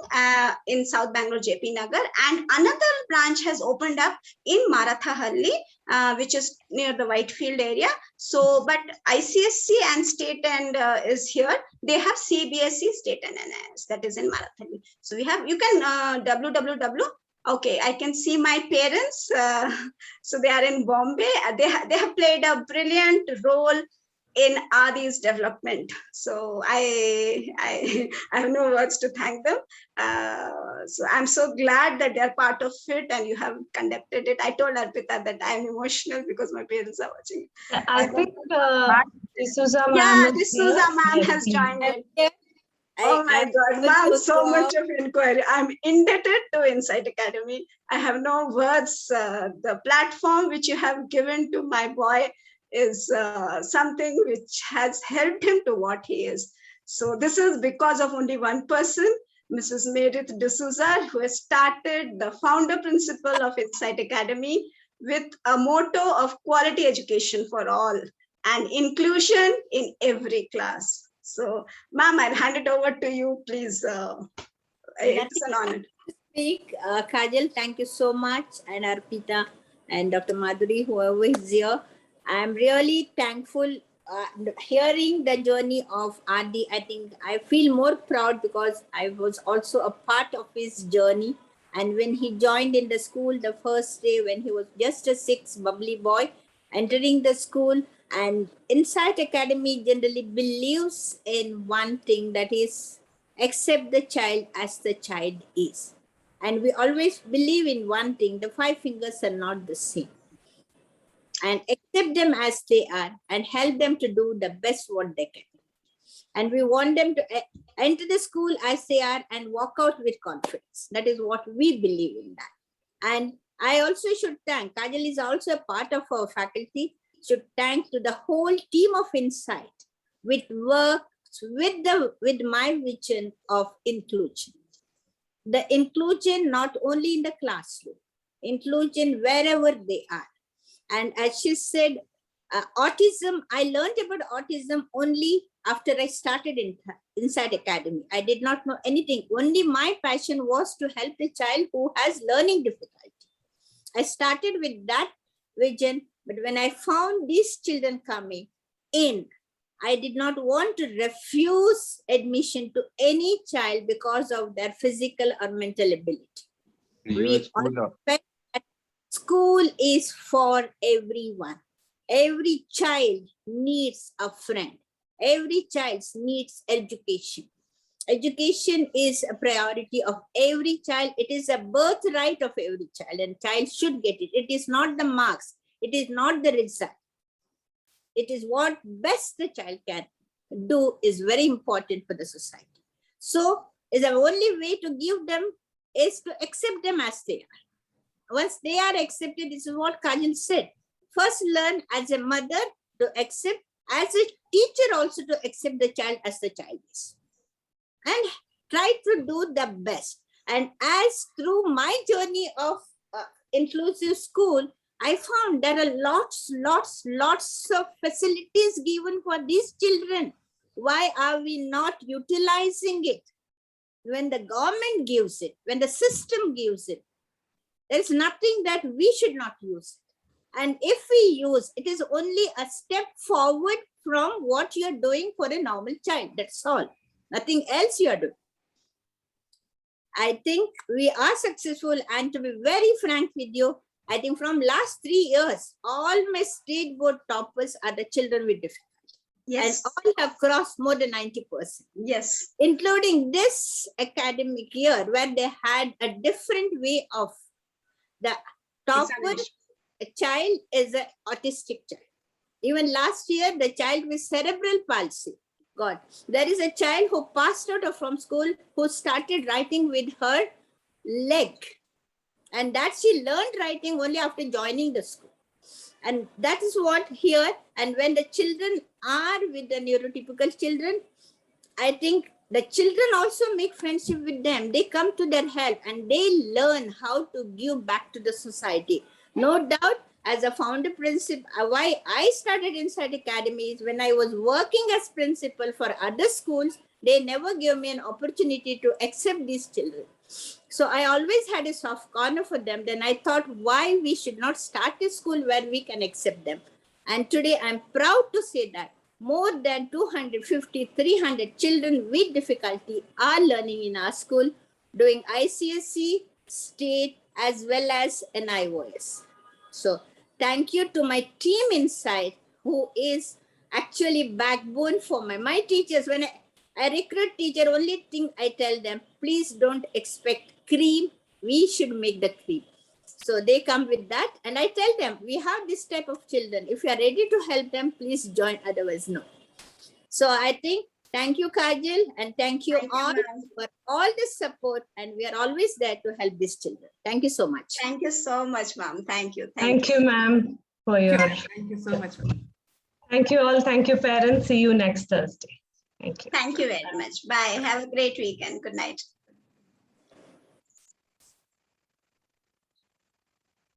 in South Bangalore, JP Nagar. And another branch has opened up in Marathahalli, which is near the Whitefield area. So, but ICSC and state and is here. They have CBSE, state and NIS, that is in Marathahalli. So we have, you can www. Okay, I can see my parents. So they are in Bombay. They have played a brilliant role in Adi's development. So I have no words to thank them. So I'm so glad that they're part of it and you have conducted it. I told Arpita that I'm emotional because my parents are watching. I think D'Souza ma'am. Yeah, D'Souza ma'am has joined it. Oh my God, ma'am, so much of inquiry. I'm indebted to Insight Academy. I have no words. The platform which you have given to my boy is something which has helped him to what he is. So this is because of only one person, Mrs. Meredith D'Souza, who has started the founder principle of Insight Academy with a motto of quality education for all and inclusion in every class. So, ma'am, I'll hand it over to you, please. It's an honor. Speak, Kajal, thank you so much, and Arpita and Dr. Madhuri, whoever is here. I'm really thankful hearing the journey of Adi. I think I feel more proud because I was also a part of his journey. And when he joined in the school the first day, when he was just a 6 bubbly boy, entering the school, and Insight Academy generally believes in one thing, that is, accept the child as the child is. And we always believe in one thing, the 5 fingers are not the same. And accept them as they are and help them to do the best what they can. And we want them to enter the school as they are and walk out with confidence. That is what we believe in that. And I also should thank, Kajal is also a part of our faculty, should thank to the whole team of Insight, which works with my vision of inclusion. The inclusion not only in the classroom, inclusion wherever they are. And as she said, autism, I learned about autism only after I started in Insight Academy. I did not know anything. Only my passion was to help the child who has learning difficulty. I started with that vision, but when I found these children coming in, I did not want to refuse admission to any child because of their physical or mental ability. We expect that school is for everyone. Every child needs a friend. Every child needs education. Education is a priority of every child. It is a birthright of every child, and child should get it. It is not the marks. It is not the result. It is what best the child can do is very important for the society. So, is the only way to give them is to accept them as they are. Once they are accepted, this is what Kajal said. First learn as a mother to accept, as a teacher also to accept the child as the child is. And try to do the best. And as through my journey of inclusive school, I found there are lots of facilities given for these children. Why are we not utilizing it? When the government gives it, when the system gives it, there's nothing that we should not use it. And if we use, it is only a step forward from what you're doing for a normal child. That's all. Nothing else you are doing. I think we are successful, and to be very frank with you, I think from last 3 years, all my state board toppers are the children with difficulty. Yes. And all have crossed more than 90%. Yes. Including this academic year, where they had a different way of the topper child is an autistic child. Even last year, the child with cerebral palsy. God, there is a child who passed out from school who started writing with her leg. And that she learned writing only after joining the school. And that is what here, and when the children are with the neurotypical children, I think the children also make friendship with them. They come to their help and they learn how to give back to the society. No doubt, as a founder principal, why I started Inside Academy is when I was working as principal for other schools, they never gave me an opportunity to accept these children. So I always had a soft corner for them. Then I thought why we should not start a school where we can accept them. And today I'm proud to say that more than 250, 300 children with difficulty are learning in our school, doing ICSE, state, as well as an IOS. So thank you to my team inside, who is actually backbone for my teachers. When I recruit teacher, only thing I tell them, please don't expect cream. We should make the cream. So they come with that. And I tell them, we have this type of children. If you are ready to help them, please join. Otherwise, no. So I think, thank you, Kajal. And thank you all for all the support. And we are always there to help these children. Thank you so much. Thank you so much, ma'am. Thank you. Thank you, ma'am, for your. Thank you so much. Thank you all. Thank you, parents. See you next Thursday. Thank you. Thank you very much. Bye. Have a great weekend. Good night.